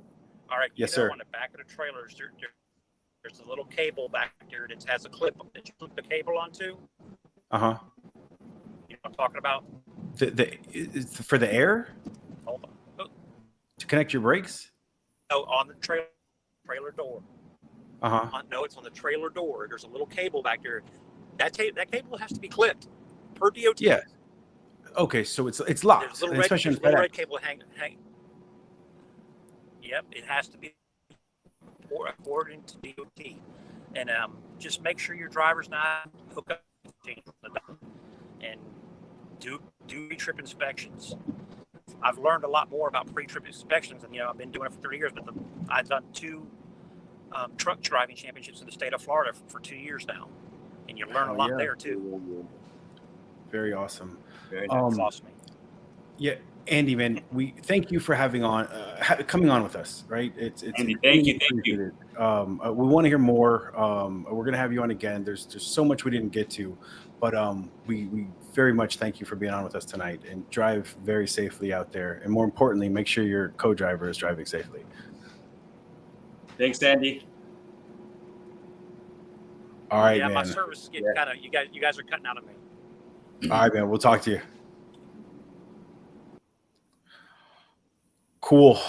All right. Yes, sir. On the back of the trailers, there's a little cable back there that has a clip that you put the cable onto. Uh-huh. You know what I'm talking about? For the air? Hold on. Oh, To connect your brakes? no, on the trailer door. Uh-huh. No, it's on the trailer door. There's a little cable back there. That cable has to be clipped per DOT. Yeah. Okay, so it's locked, There's a little especially in red FedEx. cable hang. Yep, it has to be according to DOT. And just make sure your driver's not hooked up and do pre-trip inspections. I've learned a lot more about pre-trip inspections, and I've been doing it for 30 years. But I've done 2 truck driving championships in the state of Florida for 2 years now, and you learn a lot there too. Very awesome. Very nice. Awesome. Yeah, Andy, man, we thank you for having coming on with us. Right? It's Andy, thank you. We want to hear more. We're gonna have you on again. There's so much we didn't get to, but we very much thank you for being on with us tonight, and drive very safely out there, and more importantly, make sure your co-driver is driving safely. Thanks, Andy. All right, yeah, man. my service is getting kind of you guys are cutting out of me. All right, man. We'll talk to you. Cool.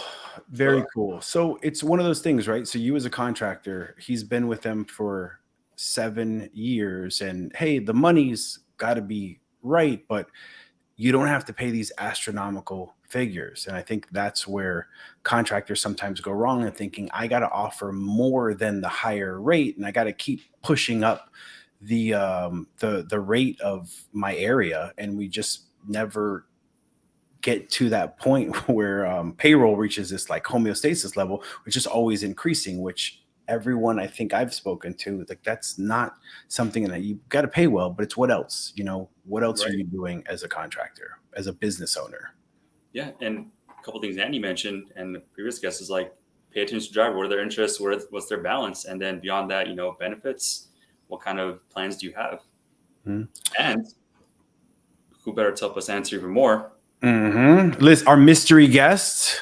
Very cool. So it's one of those things, right? So you as a contractor, he's been with them for 7 years, and hey, the money's got to be right, but you don't have to pay these astronomical figures. And I think that's where contractors sometimes go wrong in thinking, I got to offer more than the higher rate, and I got to keep pushing up the rate of my area, and we just never get to that point where payroll reaches this like homeostasis level, which is always increasing, which everyone I think I've spoken to, like, that's not something that you got to pay well, but it's what else, what else are you doing as a contractor, as a business owner? Yeah. And a couple of things Andy mentioned and the previous guest is like, pay attention to driver, what are their interests, what's their balance? And then beyond that, benefits, what kind of plans do you have? Mm-hmm. And who better to help us answer even more? Mm-hmm. Liz, our mystery guest.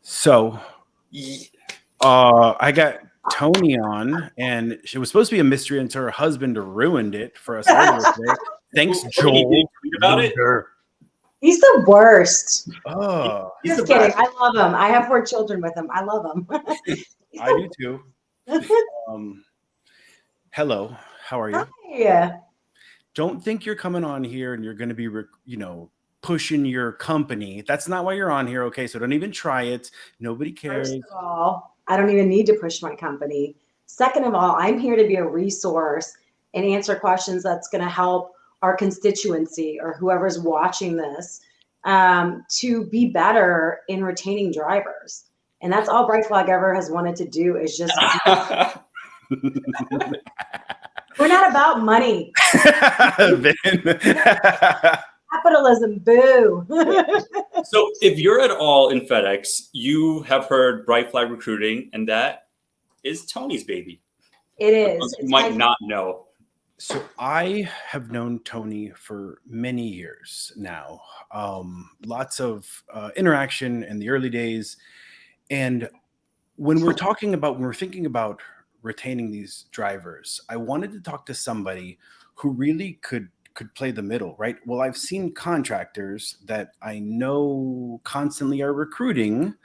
So I got Tony on, and she was supposed to be a mystery until her husband ruined it for us earlier today. Thanks, Joel. Did you tweet about it? He's the worst. Oh, Just kidding. I love him. I have 4 children with him. I love him. I do too. Hello, how are you? Hi. Don't think you're coming on here and you're going to be, pushing your company. That's not why you're on here. Okay, so don't even try it. Nobody cares. First of all, I don't even need to push my company. Second of all, I'm here to be a resource and answer questions that's going to help our constituency or whoever's watching this to be better in retaining drivers. And that's all Bright Flag ever has wanted to do is just. We're not about money. Capitalism, boo. So if you're at all in FedEx, you have heard Bright Flag Recruiting, and that is Tony's baby. It is. You might not know. So I have known Tony for many years now. Lots of interaction in the early days. And when we're thinking about retaining these drivers, I wanted to talk to somebody who really could play the middle, right? Well, I've seen contractors that I know constantly are recruiting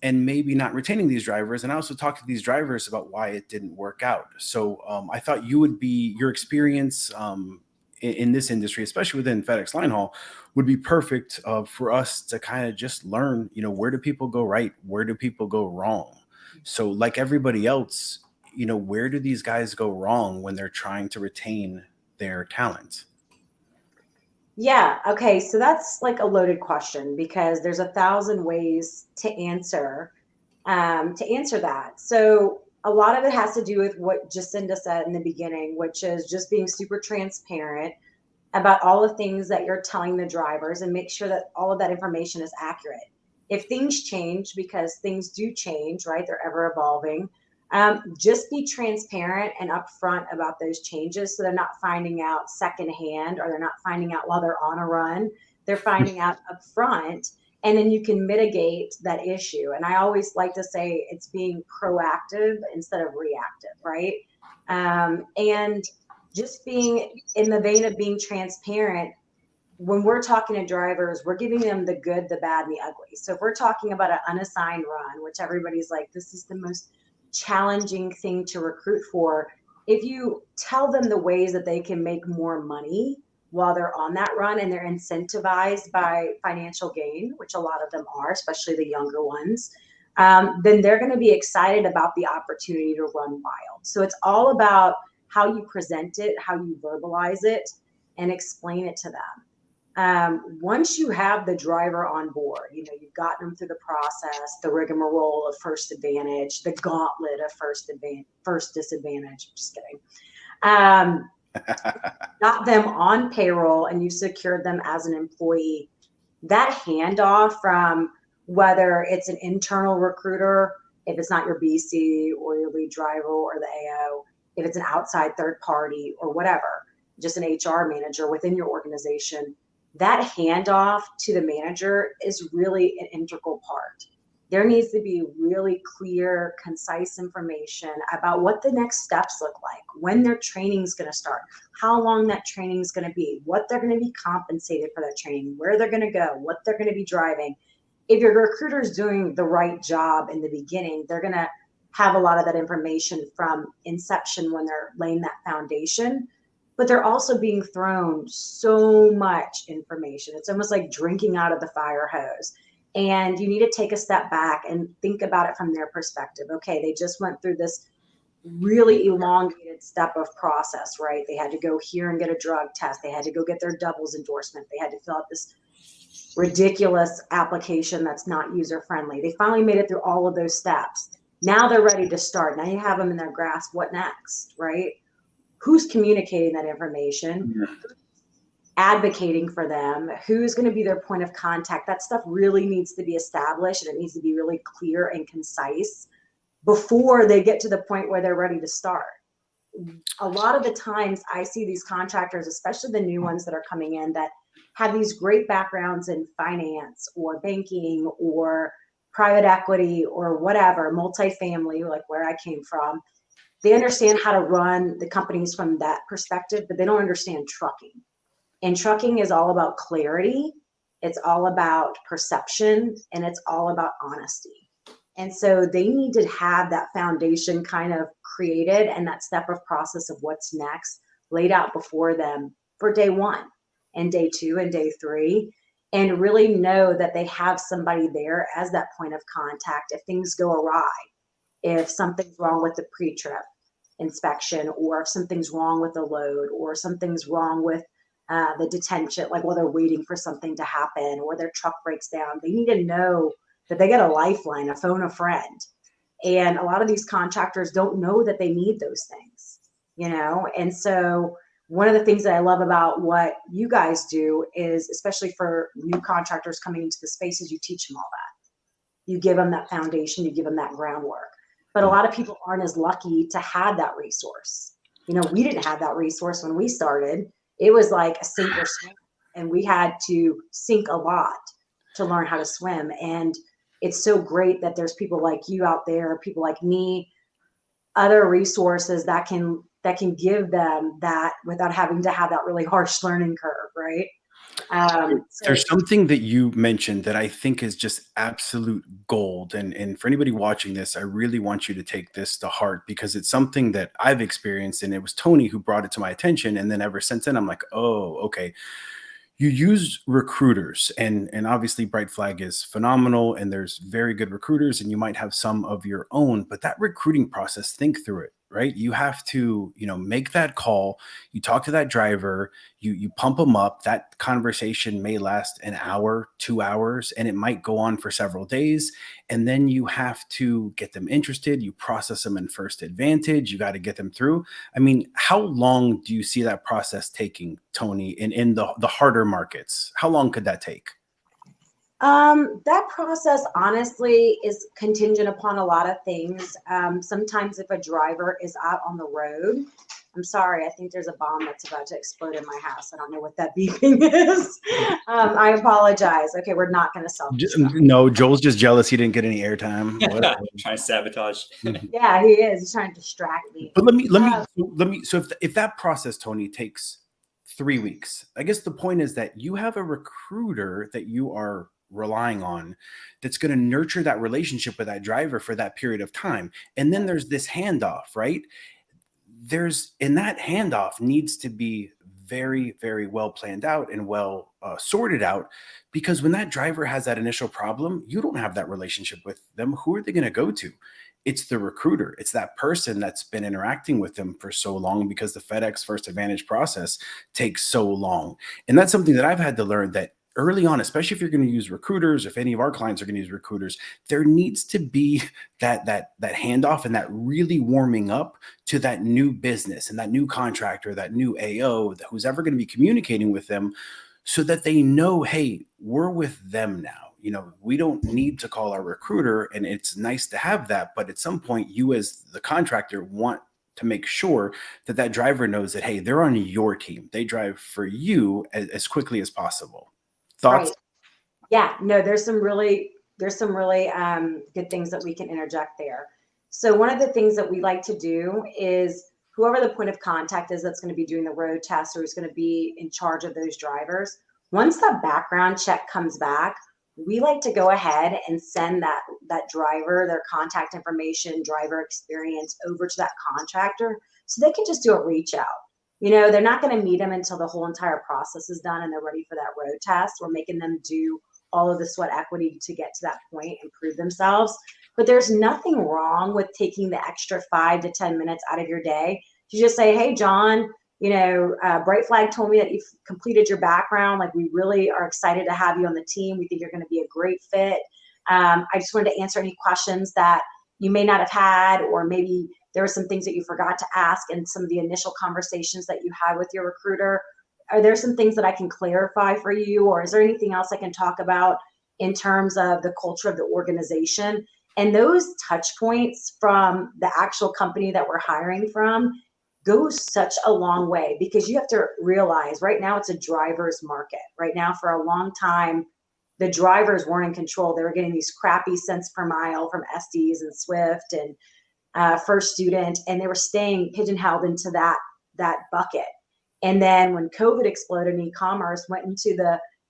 and maybe not retaining these drivers. And I also talked to these drivers about why it didn't work out. So I thought your experience in this industry, especially within FedEx line haul, would be perfect for us to kind of just learn, where do people go right? Where do people go wrong? So like everybody else, where do these guys go wrong when they're trying to retain their talent? Yeah. Okay. So that's like a loaded question because there's 1,000 ways to answer that. So a lot of it has to do with what Jacinda said in the beginning, which is just being super transparent about all the things that you're telling the drivers and make sure that all of that information is accurate. If things change, because things do change, right? They're ever evolving. Just be transparent and upfront about those changes so they're not finding out secondhand or they're not finding out while they're on a run. They're finding out upfront, and then you can mitigate that issue. And I always like to say it's being proactive instead of reactive, right? And just being in the vein of being transparent, when we're talking to drivers, we're giving them the good, the bad, and the ugly. So if we're talking about an unassigned run, which everybody's like, this is the most challenging thing to recruit for, if you tell them the ways that they can make more money while they're on that run and they're incentivized by financial gain, which a lot of them are, especially the younger ones, then they're going to be excited about the opportunity to run wild. So it's all about how you present it, how you verbalize it, and explain it to them. Once you have the driver on board, you've gotten them through the process, the rigmarole of first advantage, the gauntlet of first disadvantage. Just kidding. Got them on payroll and you secured them as an employee. That handoff from whether it's an internal recruiter, if it's not your BC or your lead driver or the AO, if it's an outside third party or whatever, just an HR manager within your organization, that handoff to the manager is really an integral part. There needs to be really clear, concise information about what the next steps look like, when their training is going to start, how long that training is going to be, what they're going to be compensated for that training, where they're going to go, what they're going to be driving. If your recruiter is doing the right job in the beginning, they're going to have a lot of that information from inception when they're laying that foundation. But they're also being thrown so much information. It's almost like drinking out of the fire hose. And you need to take a step back and think about it from their perspective. Okay, they just went through this really elongated step of process, right? They had to go here and get a drug test. They had to go get their doubles endorsement. They had to fill out this ridiculous application that's not user-friendly. They finally made it through all of those steps. Now they're ready to start. Now you have them in their grasp. What next, right? Who's communicating that information? Yeah. Advocating for them? Who's going to be their point of contact? That stuff really needs to be established, and it needs to be really clear and concise before they get to the point where they're ready to start. A lot of the times I see these contractors, especially the new ones that are coming in, that have these great backgrounds in finance or banking or private equity or whatever, multifamily, like where I came from. They understand how to run the companies from that perspective, but they don't understand trucking. And trucking is all about clarity. It's all about perception, and it's all about honesty. And so they need to have that foundation kind of created and that step of process of what's next laid out before them for day one and day two and day three, and really know that they have somebody there as that point of contact if things go awry, if something's wrong with the pre-trip inspection, or if something's wrong with the load, or something's wrong with the detention, like while they're waiting for something to happen, or their truck breaks down. They need to know that they get a lifeline, a phone a friend. And a lot of these contractors don't know that they need those things, And so one of the things that I love about what you guys do is, especially for new contractors coming into the space, is you teach them all that. You give them that foundation, you give them that groundwork. But a lot of people aren't as lucky to have that resource. We didn't have that resource when we started. It was like a sink or swim, and we had to sink a lot to learn how to swim. And it's so great that there's people like you out there, people like me, other resources that can give them that without having to have that really harsh learning curve, right? There's something that you mentioned that I think is just absolute gold. And for anybody watching this, I really want you to take this to heart because it's something that I've experienced. And it was Tony who brought it to my attention. And then ever since then, I'm like, oh, okay. You use recruiters, and obviously Bright Flag is phenomenal, and there's very good recruiters, and you might have some of your own, but that recruiting process, think through it, right? You have to, make that call, you talk to that driver, you pump them up. That conversation may last an hour, 2 hours, and it might go on for several days. And then you have to get them interested. You process them in First Advantage. You got to get them through. I mean, how long do you see that process taking, Tony, in the harder markets? How long could that take? That process honestly is contingent upon a lot of things. Sometimes if a driver is out on the road, I'm sorry, I think there's a bomb that's about to explode in my house. I don't know what that beeping is. I apologize. Okay, we're not going to self-destruct. No, Joel's just jealous he didn't get any airtime. Trying to sabotage. Yeah, he is. He's trying to distract me. But let me. So if that process, Tony, takes 3 weeks, I guess the point is that you have a recruiter that you are relying on that's going to nurture that relationship with that driver for that period of time. And then there's this handoff, right? And that handoff needs to be very, very well planned out and well sorted out, because when that driver has that initial problem, you don't have that relationship with them. Who are they going to go to? It's the recruiter. It's that person that's been interacting with them for so long, because the FedEx First Advantage process takes so long. And that's something that I've had to learn, that early on, especially if you're going to use recruiters, if any of our clients are going to use recruiters, there needs to be that handoff and that really warming up to that new business and that new contractor, that new AO, who's ever going to be communicating with them, so that they know, hey, we're with them now. We don't need to call our recruiter, and it's nice to have that. But at some point, you as the contractor want to make sure that that driver knows that, hey, they're on your team. They drive for you as quickly as possible. Thoughts? Right. Yeah, no, there's some really good things that we can interject there. So one of the things that we like to do is, whoever the point of contact is that's going to be doing the road test or who's going to be in charge of those drivers, once the background check comes back, we like to go ahead and send that driver, their contact information, driver experience over to that contractor, so they can just do a reach out. They're not going to meet them until the whole entire process is done and they're ready for that road test. We're making them do all of the sweat equity to get to that point and prove themselves. But there's nothing wrong with taking the extra 5 to 10 minutes out of your day to just say, hey, John, Bright Flag told me that you've completed your background. Like, we really are excited to have you on the team. We think you're going to be a great fit. I just wanted to answer any questions that you may not have had, or maybe there were some things that you forgot to ask in some of the initial conversations that you had with your recruiter. Are there some things that I can clarify for you, or is there anything else I can talk about in terms of the culture of the organization? And those touch points from the actual company that we're hiring from goes such a long way, because you have to realize right now it's a driver's market. Right now, for a long time, the drivers weren't in control. They were getting these crappy cents per mile from Estes and Swift and First Student, and they were staying pigeonholed into that bucket. And then when COVID exploded and e-commerce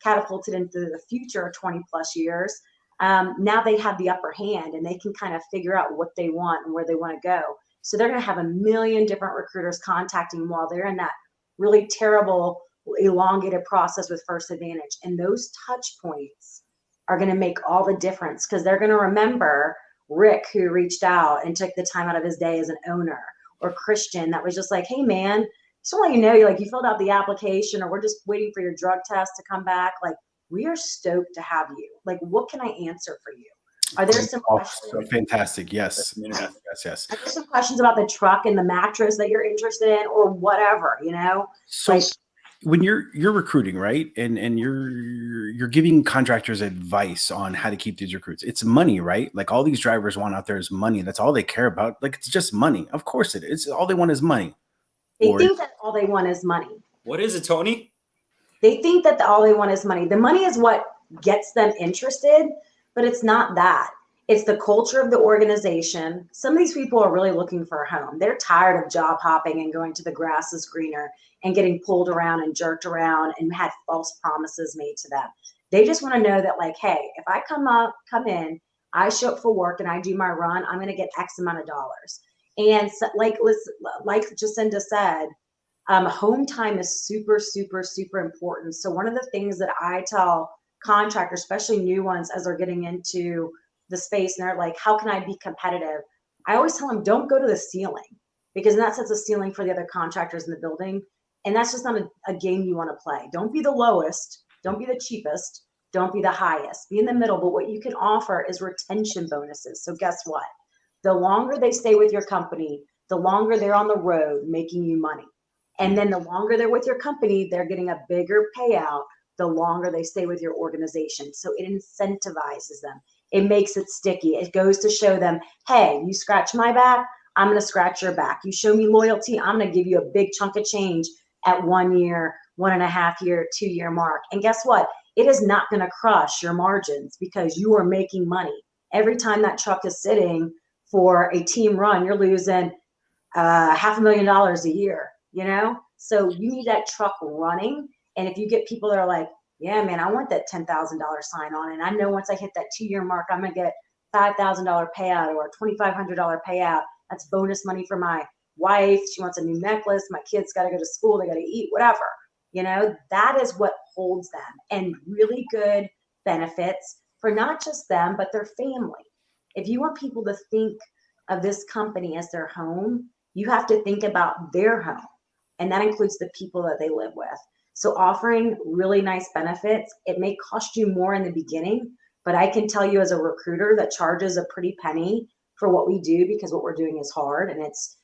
catapulted into the future 20 plus years, now they have the upper hand and they can kind of figure out what they want and where they want to go. So they're going to have a million different recruiters contacting them while they're in that really terrible, elongated process with First Advantage. And those touch points are going to make all the difference, because they're going to remember Rick, who reached out and took the time out of his day as an owner, or Christian that was just like, hey man, just want to let you know, you filled out the application, or we're just waiting for your drug test to come back. Like, we are stoked to have you. Like, what can I answer for you? Are there some questions? So fantastic. Yes. Yes. Are there some questions about the truck and the mattress that you're interested in, or whatever, So when you're recruiting, right? And you're giving contractors advice on how to keep these recruits. It's money, right? Like, all these drivers want out there is money. That's all they care about. Like, it's just money. Of course it is. All they want is money. They think that all they want is money. What is it, Tony? They think that all they want is money. The money is what gets them interested, but it's not that. It's the culture of the organization. Some of these people are really looking for a home. They're tired of job hopping and going to the grass is greener and getting pulled around and jerked around and had false promises made to them. They just want to know that, like, hey, if I come in, I show up for work and I do my run, I'm going to get X amount of dollars. And so, like Jacinda said, home time is super, super, super important. So one of the things that I tell contractors, especially new ones, as they're getting into the space and they're like, how can I be competitive? I always tell them, don't go to the ceiling, because that sets a ceiling for the other contractors in the building. And that's just not a game you want to play. Don't be the lowest. Don't be the cheapest. Don't be the highest. Be in the middle. But what you can offer is retention bonuses. So guess what? The longer they stay with your company, the longer they're on the road making you money. And then the longer they're with your company, they're getting a bigger payout the longer they stay with your organization. So it incentivizes them. It makes it sticky. It goes to show them, hey, you scratch my back, I'm going to scratch your back. You show me loyalty, I'm going to give you a big chunk of change at 1 year, 1.5 year, 2 year mark. And guess what? It is not going to crush your margins because you are making money. Every time that truck is sitting for a team run, you're losing $500,000 a year, you know? So you need that truck running. And if you get people that are like, yeah, man, I want that $10,000 sign on. And I know once I hit that 2 year mark, I'm going to get $5,000 payout or a $2,500 payout. That's bonus money for my wife. She wants a new necklace. My kids got to go to school. They got to eat, whatever. You know, that is what holds them, and really good benefits for not just them, but their family. If you want people to think of this company as their home, you have to think about their home. And that includes the people that they live with. So offering really nice benefits, it may cost you more in the beginning, but I can tell you as a recruiter that charges a pretty penny for what we do, because what we're doing is hard and it's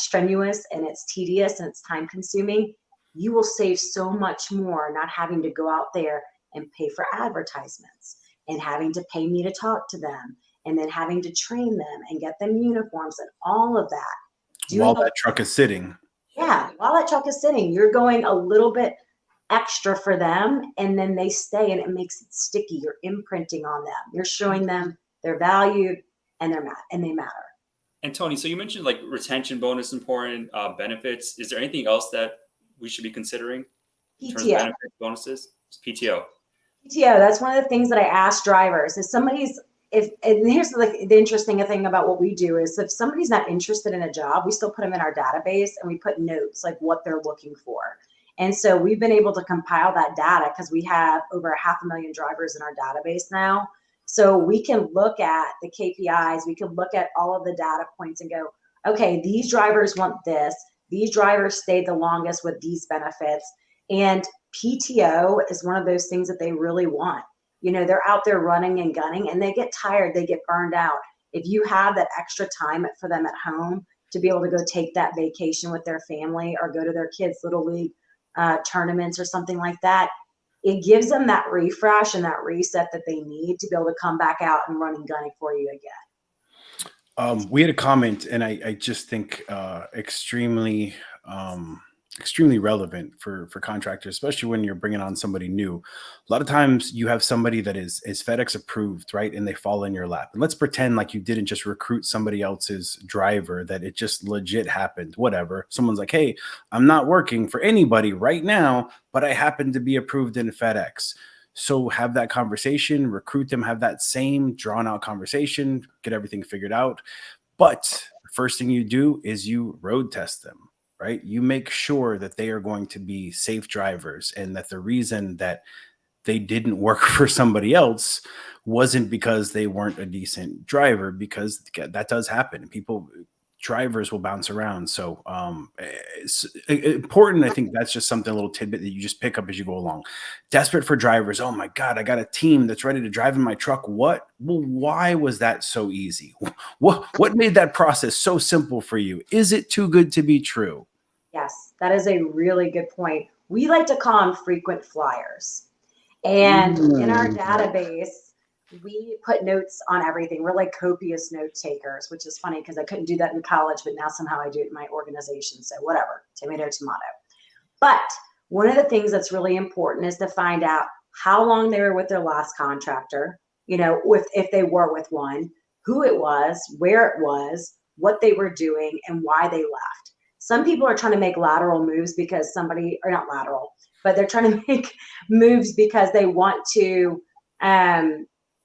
strenuous and it's tedious and it's time consuming. You will save so much more not having to go out there and pay for advertisements and having to pay me to talk to them and then having to train them and get them uniforms and all of that. While that truck is sitting. Yeah, while that truck is sitting, you're going a little bit extra for them, and then they stay, and it makes it sticky. You're imprinting on them. You're showing them they're valued and they matter. And Tony, so you mentioned like retention bonus important, benefits. Is there anything else that we should be considering in terms of PTO. benefits, bonuses? PTO. PTO, that's one of the things that I ask drivers. And here's the interesting thing about what we do is, if somebody's not interested in a job, we still put them in our database and we put notes like what they're looking for. And so we've been able to compile that data because we have over 500,000 drivers in our database now. So we can look at the KPIs, we can look at all of the data points and go, okay, these drivers want this. These drivers stayed the longest with these benefits. And PTO is one of those things that they really want. You know, they're out there running and gunning and they get tired, they get burned out. If you have that extra time for them at home to be able to go take that vacation with their family or go to their kids' little league tournaments or something like that, it gives them that refresh and that reset that they need to be able to come back out and run and gunning for you again. We had a comment, and I just think extremely relevant for contractors, especially when you're bringing on somebody new. A lot of times you have somebody that is FedEx approved, right? And they fall in your lap. And let's pretend like you didn't just recruit somebody else's driver, that it just legit happened, whatever. Someone's like, hey, I'm not working for anybody right now, but I happen to be approved in FedEx. So have that conversation, recruit them, have that same drawn out conversation, get everything figured out. But the first thing you do is you road test them, right? You make sure that they are going to be safe drivers, and that the reason that they didn't work for somebody else wasn't because they weren't a decent driver, because that does happen. Drivers will bounce around. So it's important. I think that's just something, a little tidbit that you just pick up as you go along. Desperate for drivers. Oh my God, I got a team that's ready to drive in my truck. What? Well, why was that so easy? What made that process so simple for you? Is it too good to be true? Yes, that is a really good point. We like to call them frequent flyers. And in our database, we put notes on everything. We're like copious note takers, which is funny because I couldn't do that in college, but now somehow I do it in my organization. So whatever, tomato. But one of the things that's really important is to find out how long they were with their last contractor, if they were with one, who it was, where it was, what they were doing, and why they left. Some people are trying to make lateral moves because or not lateral, but they're trying to make moves because they want to,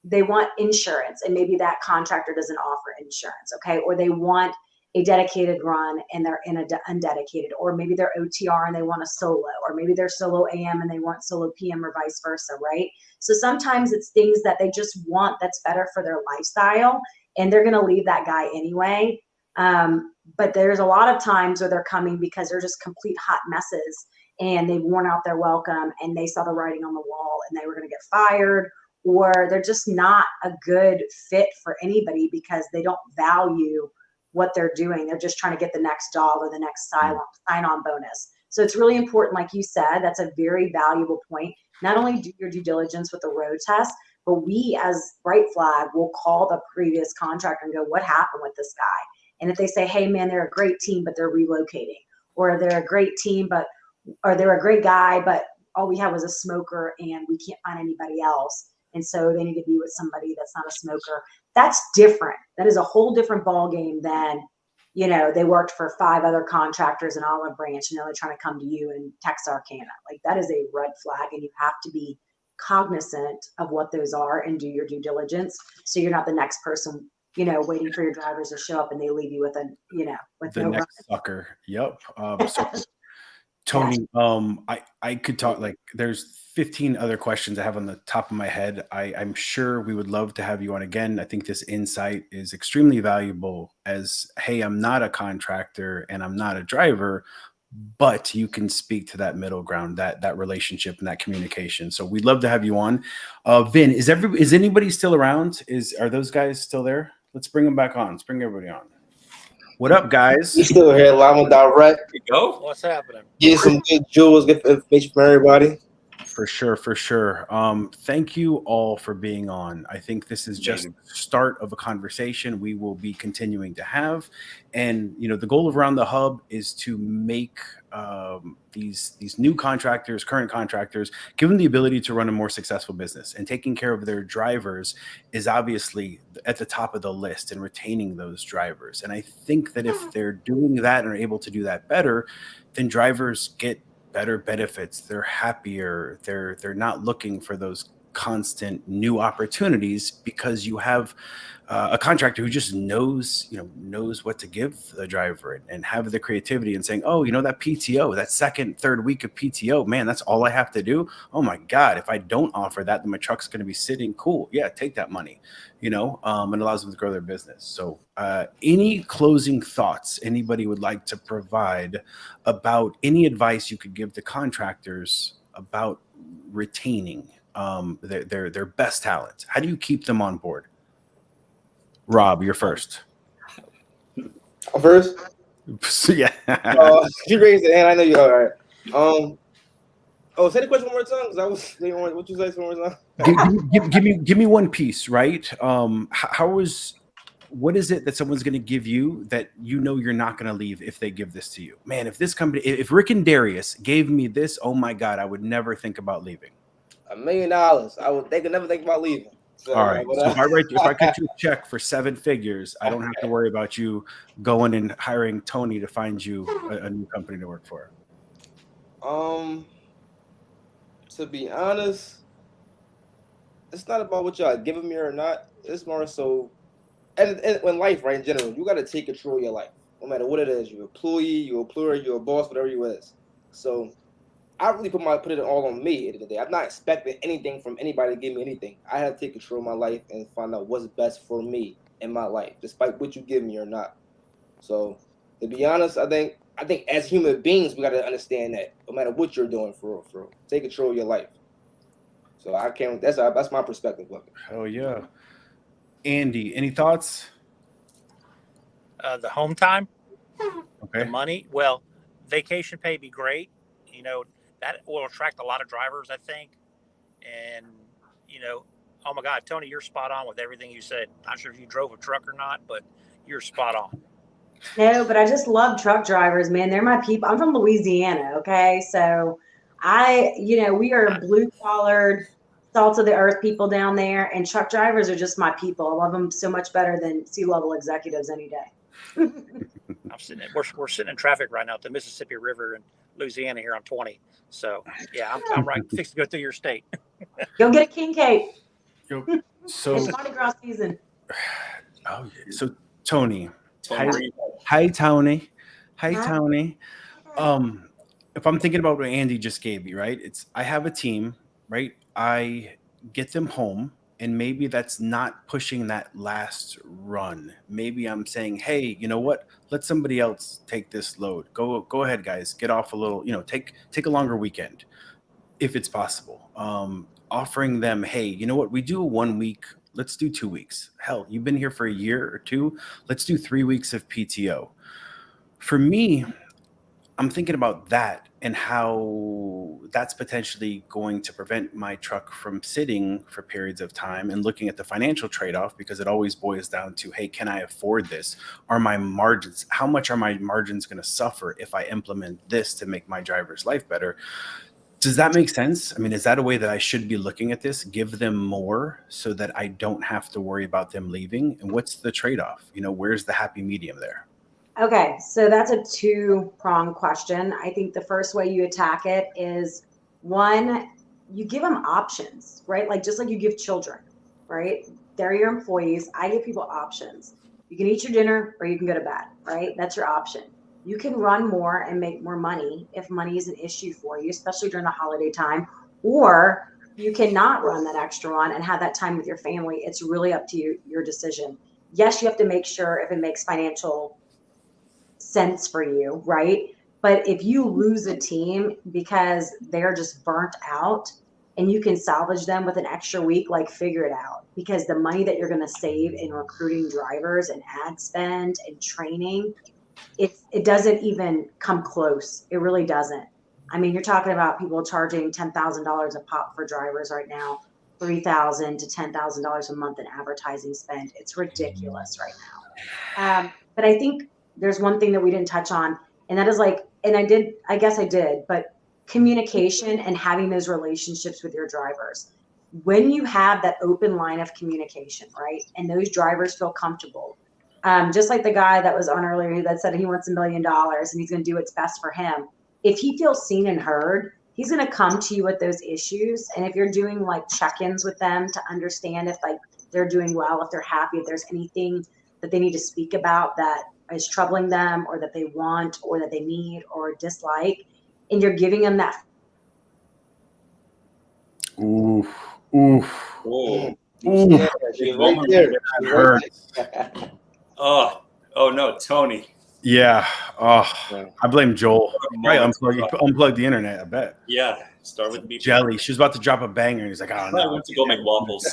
they want insurance, and maybe that contractor doesn't offer insurance, okay? Or they want a dedicated run and they're in undedicated, or maybe they're OTR and they want a solo, or maybe they're solo AM and they want solo PM, or vice versa, right? So sometimes it's things that they just want that's better for their lifestyle, and they're going to leave that guy anyway. But there's a lot of times where they're coming because they're just complete hot messes and they've worn out their welcome and they saw the writing on the wall and they were going to get fired, or they're just not a good fit for anybody because they don't value what they're doing. They're just trying to get the next job or the next sign-on bonus. So it's really important, like you said, that's a very valuable point. Not only do your due diligence with the road test, but we as Bright Flag will call the previous contractor and go, what happened with this guy? And if they say, hey man, they're a great team, but they're relocating, or they're a great team, or they're a great guy, but all we had was a smoker and we can't find anybody else, and so they need to be with somebody that's not a smoker. That's different. That is a whole different ball game than, they worked for 5 other contractors in Olive Branch and now they're trying to come to you in Texarkana. Like, that is a red flag, and you have to be cognizant of what those are and do your due diligence, so you're not the next person, waiting for your drivers to show up and they leave you with with The no next run. sucker. Yep. So Tony, I could talk, like, there's 15 other questions I have on the top of my head. I'm sure we would love to have you on again. I think this insight is extremely valuable as, hey, I'm not a contractor and I'm not a driver, but you can speak to that middle ground, that relationship and that communication. So we'd love to have you on. Vin, is anybody still around? Are those guys still there? Let's bring them back on. Let's bring everybody on. What up, guys? We still here, live and direct. There you go. What's happening? Get some good jewels, get information from everybody. For sure. Thank you all for being on. I think this is just the start of a conversation we will be continuing to have. And, the goal of Around the Hub is to make these new contractors, current contractors, give them the ability to run a more successful business. And taking care of their drivers is obviously at the top of the list, and retaining those drivers. And I think that if they're doing that and are able to do that better, then drivers get better benefits. They're happier. They're not looking for those constant new opportunities, because you have a contractor who just knows what to give the driver, and have the creativity and saying, oh, that PTO, that second, third week of PTO, man, that's all I have to do. Oh my God, if I don't offer that, then my truck's going to be sitting. Cool. Yeah. Take that money, and allows them to grow their business. So any closing thoughts anybody would like to provide about any advice you could give to contractors about retaining their best talent? How do you keep them on board? Rob, you're first. I'm first. Yeah. You raised the hand. I know you. All right. Say the question one more time, because I was thinking, what you say one more time? give me one piece, right? What is it that someone's going to give you that you're not going to leave if they give this to you? Man, if Rick and Darius gave me this, oh my God, I would never think about leaving. $1 million. They could never think about leaving. So, all right. So if I cut you a check for 7 figures, I don't have to worry about you going and hiring Tony to find you a new company to work for. To be honest, it's not about what y'all giving me or not. It's more so, and when life, right, in general, you got to take control of your life, no matter what it is. You're an employee, you're an employer, you're a boss, whatever you is. So I really put it all on me at the end of the day. I'm not expecting anything from anybody to give me anything. I have to take control of my life and find out what's best for me in my life, despite what you give me or not. So to be honest, I think as human beings, we got to understand that no matter what you're doing, for real, take control of your life. So I can't. That's my perspective of it. Oh yeah. Andy, any thoughts? The home time, Okay. the money. Well, vacation pay be great. That will attract a lot of drivers, I think. And oh my God, Tony, you're spot on with everything you said. Not sure if you drove a truck or not, but you're spot on. No, but I just love truck drivers, man. They're my people. I'm from Louisiana, okay? So we are blue collared, salt of the earth people down there, and truck drivers are just my people. I love them so much better than C-level executives any day. We're sitting in traffic right now at the Mississippi River in Louisiana here on 20. So yeah, I'm right fixing to go through your state. Go get a king cake. So, It's Mardi Gras season. oh, yeah. So Tony, Tony, hi Tony, hi Hi. Tony. If I'm thinking about what Andy just gave me, right? I have a team, right? I get them home, and maybe that's not pushing that last run. Maybe I'm saying, hey, you know what? Let somebody else take this load. Go ahead, guys. Get off a little, take a longer weekend if it's possible. Offering them, hey, you know what? We do 1 week. Let's do 2 weeks. Hell, you've been here for a year or two. Let's do 3 weeks of PTO. For me, I'm thinking about that and how that's potentially going to prevent my truck from sitting for periods of time, and looking at the financial trade-off, because it always boils down to, hey, can I afford this? Are my margins, how much are my margins going to suffer if I implement this to make my driver's life better? Does that make sense? I mean, is that a way that I should be looking at this? Give them more so that I don't have to worry about them leaving? And what's the trade-off? Where's the happy medium there? Okay, so that's a two-pronged question. I think the first way you attack it is, one, you give them options, right? Like just like you give children, right? They're your employees. I give people options. You can eat your dinner or you can go to bed, right? That's your option. You can run more and make more money if money is an issue for you, especially during the holiday time, or you cannot run that extra run and have that time with your family. It's really up to you, your decision. Yes, you have to make sure if it makes financial sense for you, right? But if you lose a team because they're just burnt out and you can salvage them with an extra week, like figure it out, because the money that you're going to save in recruiting drivers and ad spend and training, it doesn't even come close. It really doesn't. I mean, you're talking about people charging $10,000 a pop for drivers right now, $3,000 to $10,000 a month in advertising spend. It's ridiculous right now. But I think there's one thing that we didn't touch on, and that is I guess I did, but communication and having those relationships with your drivers. When you have that open line of communication, right, and those drivers feel comfortable, just like the guy that was on earlier that said he wants $1 million and he's going to do what's best for him. If he feels seen and heard, he's going to come to you with those issues. And if you're doing like check-ins with them to understand if like they're doing well, if they're happy, if there's anything that they need to speak about that is troubling them or that they want or that they need or dislike, and you're giving them that. Ooh. whoa. Yeah, you're right there. You're right there. Oh no, Tony. Yeah. Oh, Yeah. I blame Joel. Right, Moment. unplug the internet, I bet. Yeah, start with BP. Jelly. She was about to drop a banger, and he's like, oh, I no. went to go make waffles.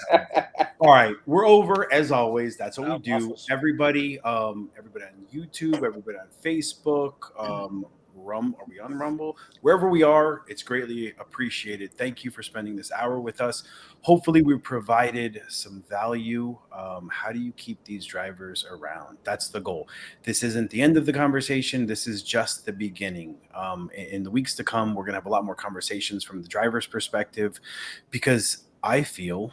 All right, we're over as always. That's what we do. Waffles. Everybody on YouTube, everybody on Facebook, are we on Rumble? Wherever we are, it's greatly appreciated. Thank you for spending this hour with us. Hopefully, we provided some value. How do you keep these drivers around? That's the goal. This isn't the end of the conversation. This is just the beginning. In the weeks to come, we're going to have a lot more conversations from the driver's perspective, because I feel,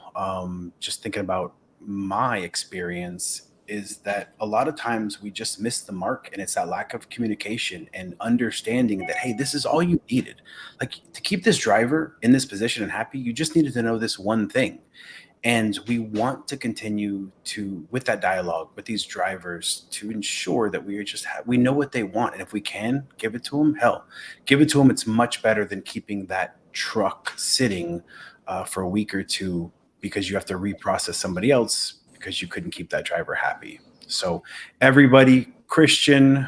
just thinking about my experience, is that a lot of times we just miss the mark, and it's that lack of communication and understanding that, hey, this is all you needed. Like, to keep this driver in this position and happy, you just needed to know this one thing. And we want to continue with that dialogue with these drivers to ensure that we know what they want. And if we can give it to them, hell, give it to them. It's much better than keeping that truck sitting for a week or two because you have to reprocess somebody else because you couldn't keep that driver happy. So everybody, Christian,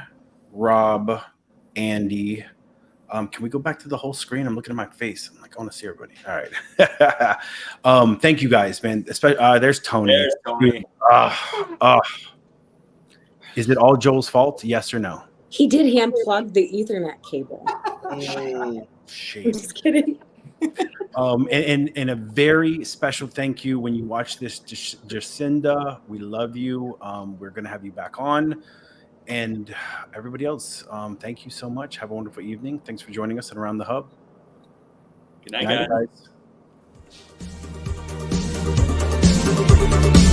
Rob, Andy, can we go back to the whole screen? I'm looking at my face. I'm like, I want to see everybody. All right. Thank you guys, man. There's Tony. There's Tony. Is it all Joel's fault? Yes or no? He did hand plug the Ethernet cable. I'm Shady. just kidding. And a very special thank you when you watch this, Jacinda. We love you. We're going to have you back on. And everybody else, thank you so much. Have a wonderful evening. Thanks for joining us at Around the Hub. Good night, guys. Guys. Bye.